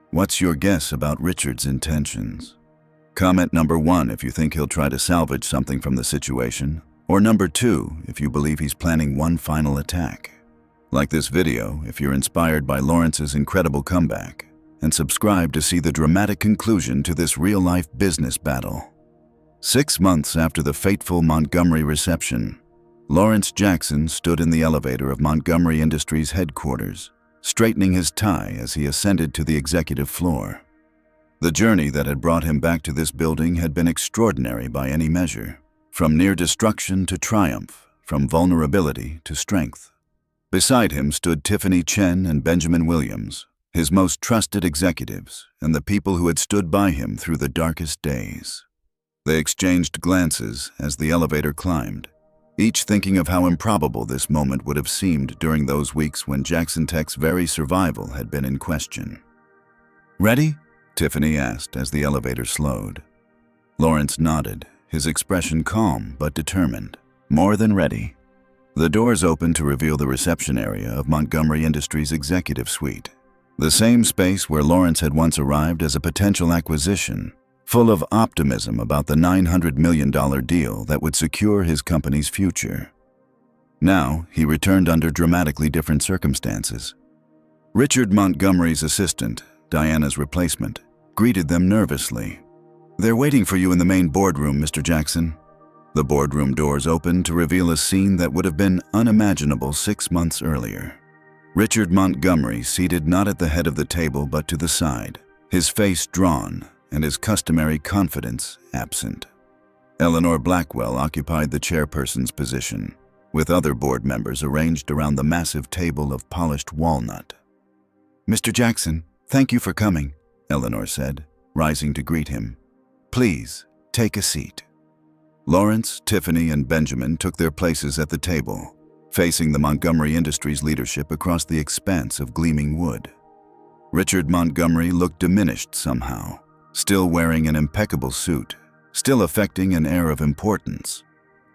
What's your guess about Richard's intentions? Comment number 1 if you think he'll try to salvage something from the situation, or number 2 if you believe he's planning one final attack. Like this video if you're inspired by Lawrence's incredible comeback, and subscribe to see the dramatic conclusion to this real-life business battle. 6 months after the fateful Montgomery reception, Lawrence Jackson stood in the elevator of Montgomery Industries headquarters, straightening his tie as he ascended to the executive floor. The journey that had brought him back to this building had been extraordinary by any measure, from near destruction to triumph, from vulnerability to strength. Beside him stood Tiffany Chen and Benjamin Williams, his most trusted executives and the people who had stood by him through the darkest days. They exchanged glances as the elevator climbed, each thinking of how improbable this moment would have seemed during those weeks when Jackson Tech's very survival had been in question. "Ready?" Tiffany asked as the elevator slowed. Lawrence nodded, his expression calm but determined. "More than ready." The doors opened to reveal the reception area of Montgomery Industries' executive suite, the same space where Lawrence had once arrived as a potential acquisition, full of optimism about the $900 million deal that would secure his company's future. Now, he returned under dramatically different circumstances. Richard Montgomery's assistant, Diana's replacement, greeted them nervously. "They're waiting for you in the main boardroom, Mr. Jackson." The boardroom doors opened to reveal a scene that would have been unimaginable 6 months earlier. Richard Montgomery seated not at the head of the table but to the side, his face drawn and his customary confidence absent. Eleanor Blackwell occupied the chairperson's position, with other board members arranged around the massive table of polished walnut. "Mr. Jackson, thank you for coming," Eleanor said, rising to greet him. "Please, take a seat." Lawrence, Tiffany, and Benjamin took their places at the table, facing the Montgomery Industries leadership across the expanse of gleaming wood. Richard Montgomery looked diminished somehow, still wearing an impeccable suit, still affecting an air of importance.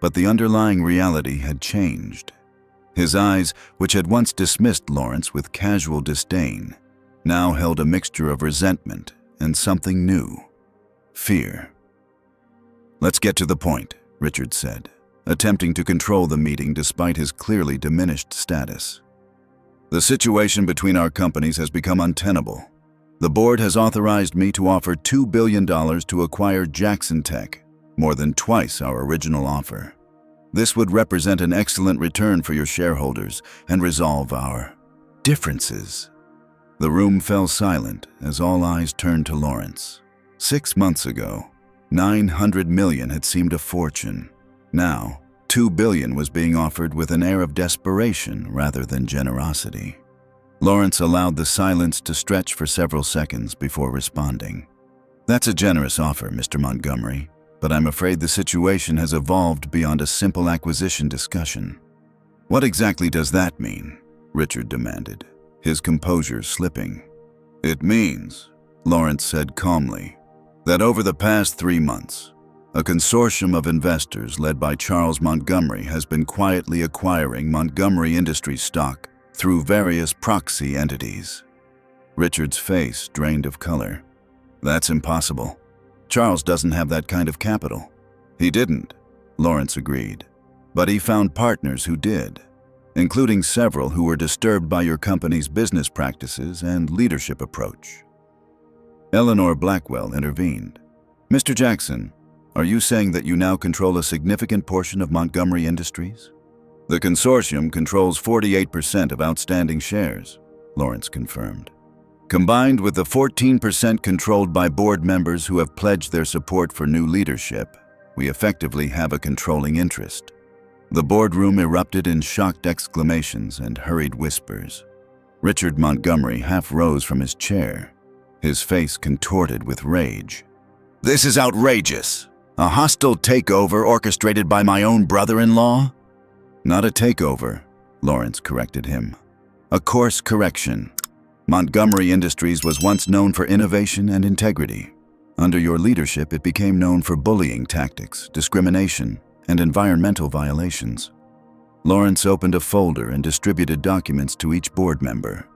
But the underlying reality had changed. His eyes, which had once dismissed Lawrence with casual disdain, now held a mixture of resentment and something new: fear. "Let's get to the point," Richard said, attempting to control the meeting despite his clearly diminished status. "The situation between our companies has become untenable. The board has authorized me to offer $2 billion to acquire Jackson Tech, more than twice our original offer. This would represent an excellent return for your shareholders and resolve our differences." The room fell silent as all eyes turned to Lawrence. 6 months ago, $900 million had seemed a fortune. Now, $2 billion was being offered with an air of desperation rather than generosity. Lawrence allowed the silence to stretch for several seconds before responding. "That's a generous offer, Mr. Montgomery, but I'm afraid the situation has evolved beyond a simple acquisition discussion." "What exactly does that mean?" Richard demanded, his composure slipping. "It means," Lawrence said calmly, "that over the past 3 months, a consortium of investors led by Charles Montgomery has been quietly acquiring Montgomery Industries stock through various proxy entities." Richard's face drained of color. "That's impossible. Charles doesn't have that kind of capital." "He didn't," Lawrence agreed, "but he found partners who did, including several who were disturbed by your company's business practices and leadership approach." Eleanor Blackwell intervened. "Mr. Jackson, Are you saying that you now control a significant portion of Montgomery Industries? The consortium controls 48% of outstanding shares, Lawrence confirmed. Combined with the 14% controlled by board members who have pledged their support for new leadership, we effectively have a controlling interest. The boardroom erupted in shocked exclamations and hurried whispers. Richard Montgomery half rose from his chair, his face contorted with rage. This is outrageous! A hostile takeover orchestrated by my own brother-in-law? Not a takeover, Lawrence corrected him. A course correction. Montgomery Industries was once known for innovation and integrity. Under your leadership, it became known for bullying tactics, discrimination, and environmental violations. Lawrence opened a folder and distributed documents to each board member.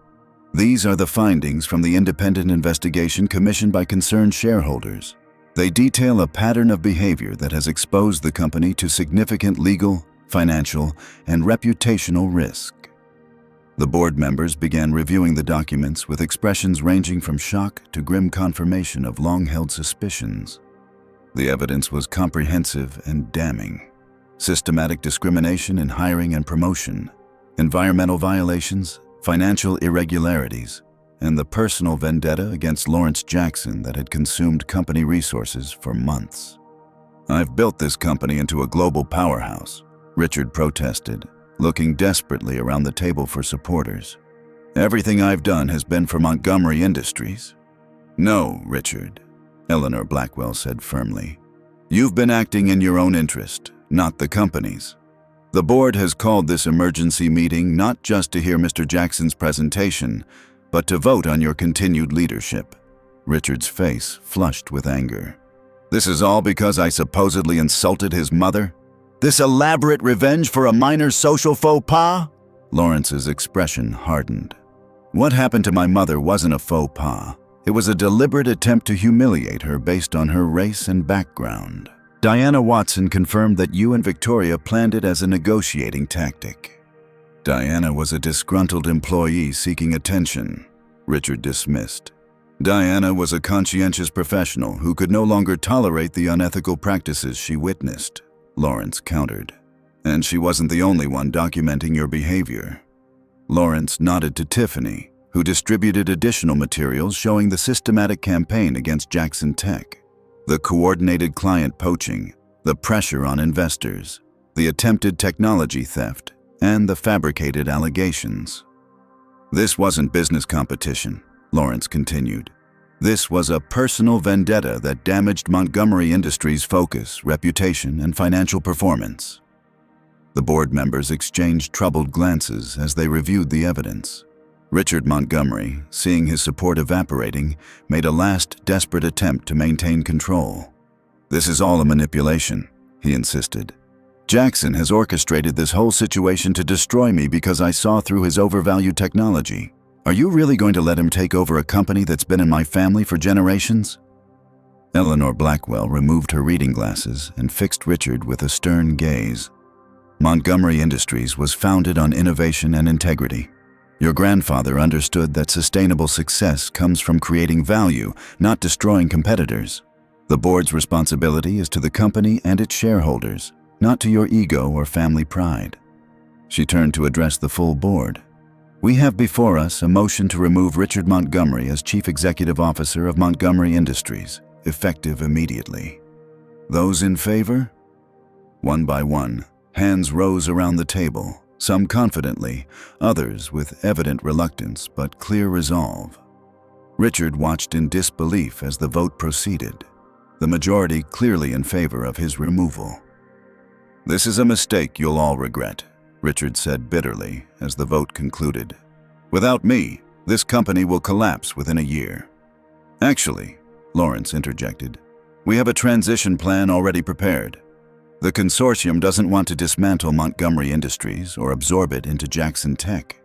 These are the findings from the independent investigation commissioned by concerned shareholders. They detail a pattern of behavior that has exposed the company to significant legal, financial, and reputational risk. The board members began reviewing the documents with expressions ranging from shock to grim confirmation of long-held suspicions. The evidence was comprehensive and damning. Systematic discrimination in hiring and promotion, environmental violations, financial irregularities, and the personal vendetta against Elaine Jackson that had consumed company resources for months. I've built this company into a global powerhouse, Richard protested, looking desperately around the table for supporters. Everything I've done has been for Montgomery Industries. No, Richard, Eleanor Blackwell said firmly. You've been acting in your own interest, not the company's. The board has called this emergency meeting not just to hear Mr. Jackson's presentation, but to vote on your continued leadership. Richard's face flushed with anger. This is all because I supposedly insulted his mother? This elaborate revenge for a minor social faux pas? Lawrence's expression hardened. What happened to my mother wasn't a faux pas. It was a deliberate attempt to humiliate her based on her race and background. Diana Watson confirmed that you and Victoria planned it as a negotiating tactic. Diana was a disgruntled employee seeking attention, Richard dismissed. Diana was a conscientious professional who could no longer tolerate the unethical practices she witnessed, Lawrence countered. And she wasn't the only one documenting your behavior. Lawrence nodded to Tiffany, who distributed additional materials showing the systematic campaign against Jackson Tech, the coordinated client poaching, the pressure on investors, the attempted technology theft, and the fabricated allegations. This wasn't business competition, Lawrence continued. This was a personal vendetta that damaged Montgomery Industries' focus, reputation, and financial performance. The board members exchanged troubled glances as they reviewed the evidence. Richard Montgomery, seeing his support evaporating, made a last desperate attempt to maintain control. This is all a manipulation, he insisted. Jackson has orchestrated this whole situation to destroy me because I saw through his overvalued technology. Are you really going to let him take over a company that's been in my family for generations? Eleanor Blackwell removed her reading glasses and fixed Richard with a stern gaze. Montgomery Industries was founded on innovation and integrity. Your grandfather understood that sustainable success comes from creating value, not destroying competitors. The board's responsibility is to the company and its shareholders, not to your ego or family pride. She turned to address the full board. We have before us a motion to remove Richard Montgomery as Chief Executive Officer of Montgomery Industries, effective immediately. Those in favor? One by one, hands rose around the table. Some confidently, others with evident reluctance but clear resolve. Richard watched in disbelief as the vote proceeded, the majority clearly in favor of his removal. This is a mistake you'll all regret, Richard said bitterly as the vote concluded. Without me, this company will collapse within a year. Actually, Lawrence interjected, we have a transition plan already prepared. The consortium doesn't want to dismantle Montgomery Industries or absorb it into Jackson Tech.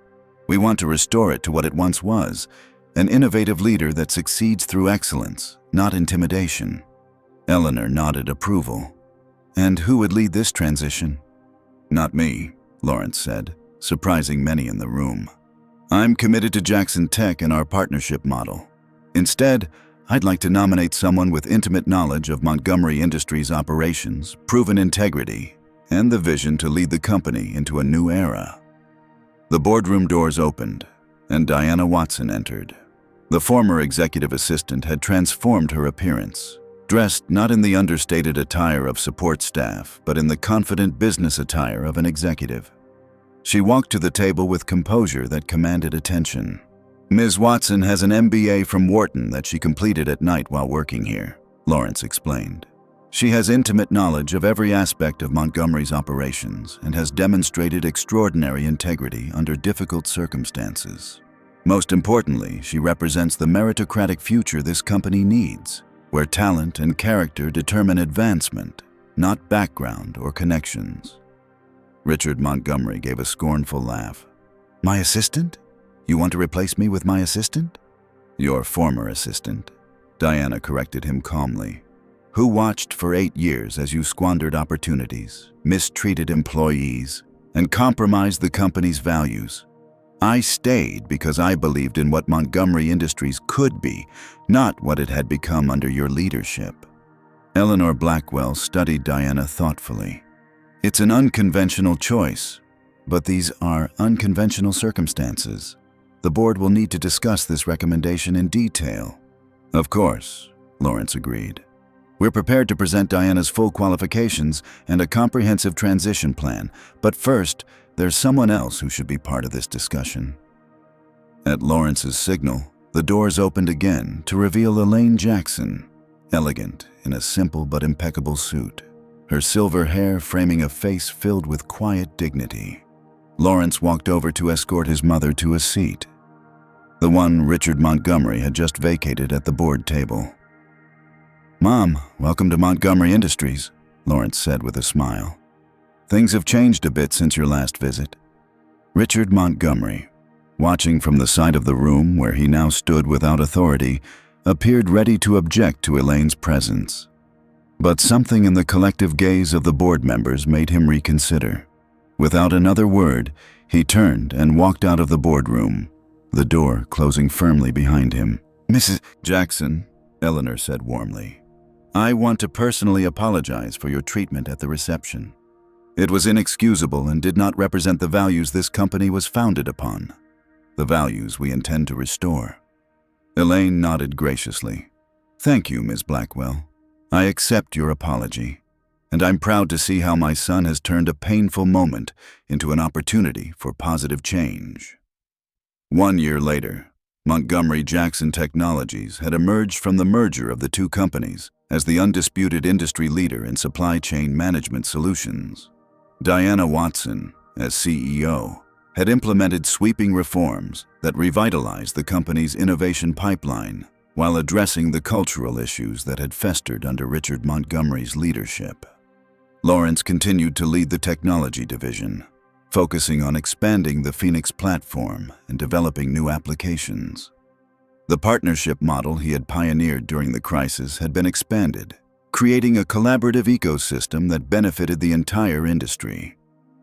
We want to restore it to what it once was, an innovative leader that succeeds through excellence, not intimidation. Eleanor nodded approval. And who would lead this transition? Not me, Lawrence said, surprising many in the room. I'm committed to Jackson Tech and our partnership model. Instead, I'd like to nominate someone with intimate knowledge of Montgomery Industries' operations, proven integrity, and the vision to lead the company into a new era." The boardroom doors opened, and Diana Watson entered. The former executive assistant had transformed her appearance, dressed not in the understated attire of support staff, but in the confident business attire of an executive. She walked to the table with composure that commanded attention. "Ms. Watson has an MBA from Wharton that she completed at night while working here," Lawrence explained. "She has intimate knowledge of every aspect of Montgomery's operations and has demonstrated extraordinary integrity under difficult circumstances. Most importantly, she represents the meritocratic future this company needs, where talent and character determine advancement, not background or connections." Richard Montgomery gave a scornful laugh. "My assistant? You want to replace me with my assistant?" "Your former assistant," Diana corrected him calmly, "who watched for 8 years as you squandered opportunities, mistreated employees, and compromised the company's values. I stayed because I believed in what Montgomery Industries could be, not what it had become under your leadership." Eleanor Blackwell studied Diana thoughtfully. "It's an unconventional choice, but these are unconventional circumstances. The board will need to discuss this recommendation in detail." "Of course," Lawrence agreed. "We're prepared to present Diana's full qualifications and a comprehensive transition plan, but first, there's someone else who should be part of this discussion." At Lawrence's signal, the doors opened again to reveal Elaine Jackson, elegant in a simple but impeccable suit, her silver hair framing a face filled with quiet dignity. Lawrence walked over to escort his mother to a seat, the one Richard Montgomery had just vacated at the board table. "Mom, welcome to Montgomery Industries," Lawrence said with a smile. "Things have changed a bit since your last visit." Richard Montgomery, watching from the side of the room where he now stood without authority, appeared ready to object to Elaine's presence. But something in the collective gaze of the board members made him reconsider. Without another word, he turned and walked out of the boardroom, the door closing firmly behind him. "Mrs. Jackson," Eleanor said warmly, "I want to personally apologize for your treatment at the reception. It was inexcusable and did not represent the values this company was founded upon, the values we intend to restore." Elaine nodded graciously. "Thank you, Ms. Blackwell. I accept your apology, and I'm proud to see how my son has turned a painful moment into an opportunity for positive change." 1 year later, Montgomery Jackson Technologies had emerged from the merger of the two companies as the undisputed industry leader in supply chain management solutions. Diana Watson, as CEO, had implemented sweeping reforms that revitalized the company's innovation pipeline while addressing the cultural issues that had festered under Richard Montgomery's leadership. Lawrence continued to lead the technology division, focusing on expanding the Phoenix platform and developing new applications. The partnership model he had pioneered during the crisis had been expanded, creating a collaborative ecosystem that benefited the entire industry.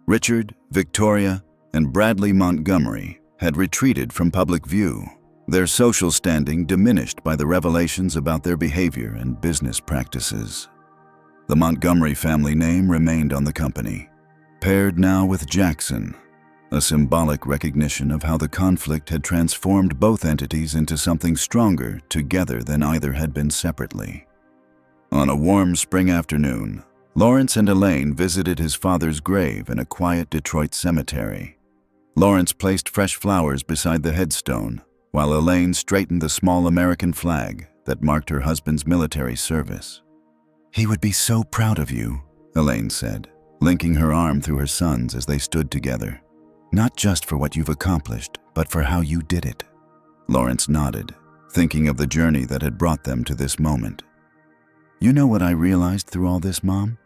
Richard, Victoria, and Bradley Montgomery had retreated from public view, their social standing diminished by the revelations about their behavior and business practices. The Montgomery family name remained on the company, paired now with Jackson, a symbolic recognition of how the conflict had transformed both entities into something stronger together than either had been separately. On a warm spring afternoon, Lawrence and Elaine visited his father's grave in a quiet Detroit cemetery. Lawrence placed fresh flowers beside the headstone, while Elaine straightened the small American flag that marked her husband's military service. "He would be so proud of you," Elaine said, linking her arm through her son's as they stood together. "Not just for what you've accomplished, but for how you did it." Lawrence nodded, thinking of the journey that had brought them to this moment. "You know what I realized through all this, Mom?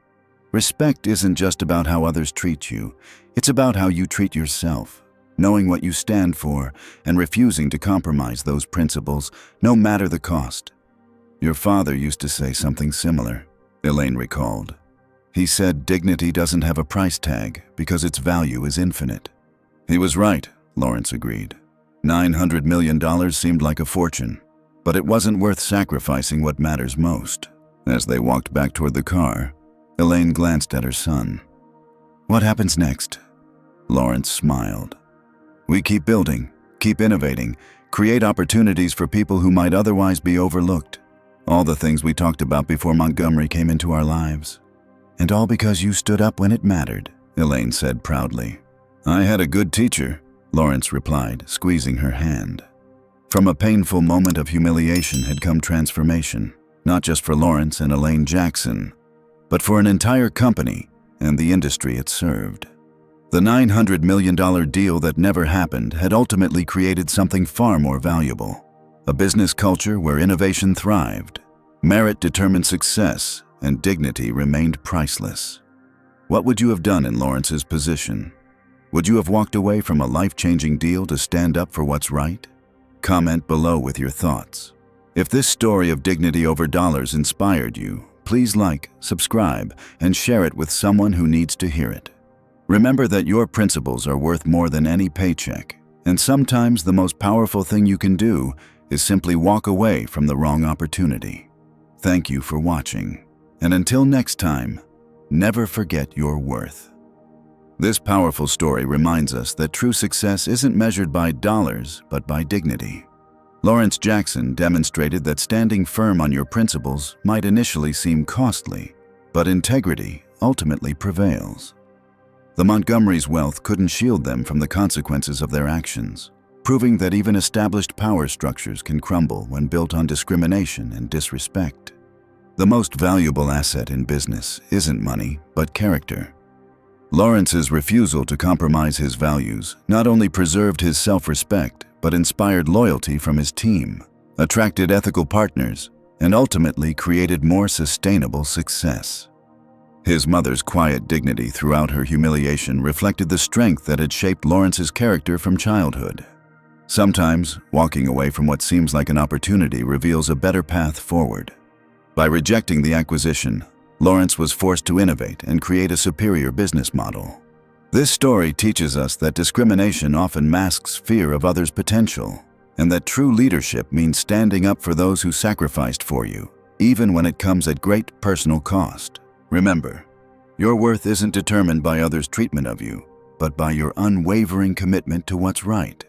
Respect isn't just about how others treat you. It's about how you treat yourself, knowing what you stand for and refusing to compromise those principles, no matter the cost." "Your father used to say something similar," Elaine recalled. "He said dignity doesn't have a price tag because its value is infinite." He was right, Lawrence agreed. $900 million seemed like a fortune, But it wasn't worth sacrificing what matters most. As they walked back toward the car, Elaine glanced at her son. "What happens next?" Lawrence smiled. "We keep building, keep innovating, create opportunities for people who might otherwise be overlooked. All the things we talked about before Montgomery came into our lives. And all because you stood up when it mattered," Elaine said proudly. "I had a good teacher," Lawrence replied, squeezing her hand. From a painful moment of humiliation had come transformation, not just for Lawrence and Elaine Jackson, but for an entire company and the industry it served. The $900 million deal that never happened had ultimately created something far more valuable. A business culture where innovation thrived, merit determined success, and dignity remained priceless. What would you have done in Lawrence's position? Would you have walked away from a life-changing deal to stand up for what's right? Comment below with your thoughts. If this story of dignity over dollars inspired you, please like, subscribe, and share it with someone who needs to hear it. Remember that your principles are worth more than any paycheck, and sometimes the most powerful thing you can do is simply walk away from the wrong opportunity. Thank you for watching, and until next time, never forget your worth. This powerful story reminds us that true success isn't measured by dollars, but by dignity. Lawrence Jackson demonstrated that standing firm on your principles might initially seem costly, but integrity ultimately prevails. The Montgomerys' wealth couldn't shield them from the consequences of their actions, proving that even established power structures can crumble when built on discrimination and disrespect. The most valuable asset in business isn't money, but character. Lawrence's refusal to compromise his values not only preserved his self-respect, but inspired loyalty from his team, attracted ethical partners, and ultimately created more sustainable success. His mother's quiet dignity throughout her humiliation reflected the strength that had shaped Lawrence's character from childhood. Sometimes, walking away from what seems like an opportunity reveals a better path forward. By rejecting the acquisition, Lawrence was forced to innovate and create a superior business model. This story teaches us that discrimination often masks fear of others' potential, and that true leadership means standing up for those who sacrificed for you, even when it comes at great personal cost. Remember, your worth isn't determined by others' treatment of you, but by your unwavering commitment to what's right.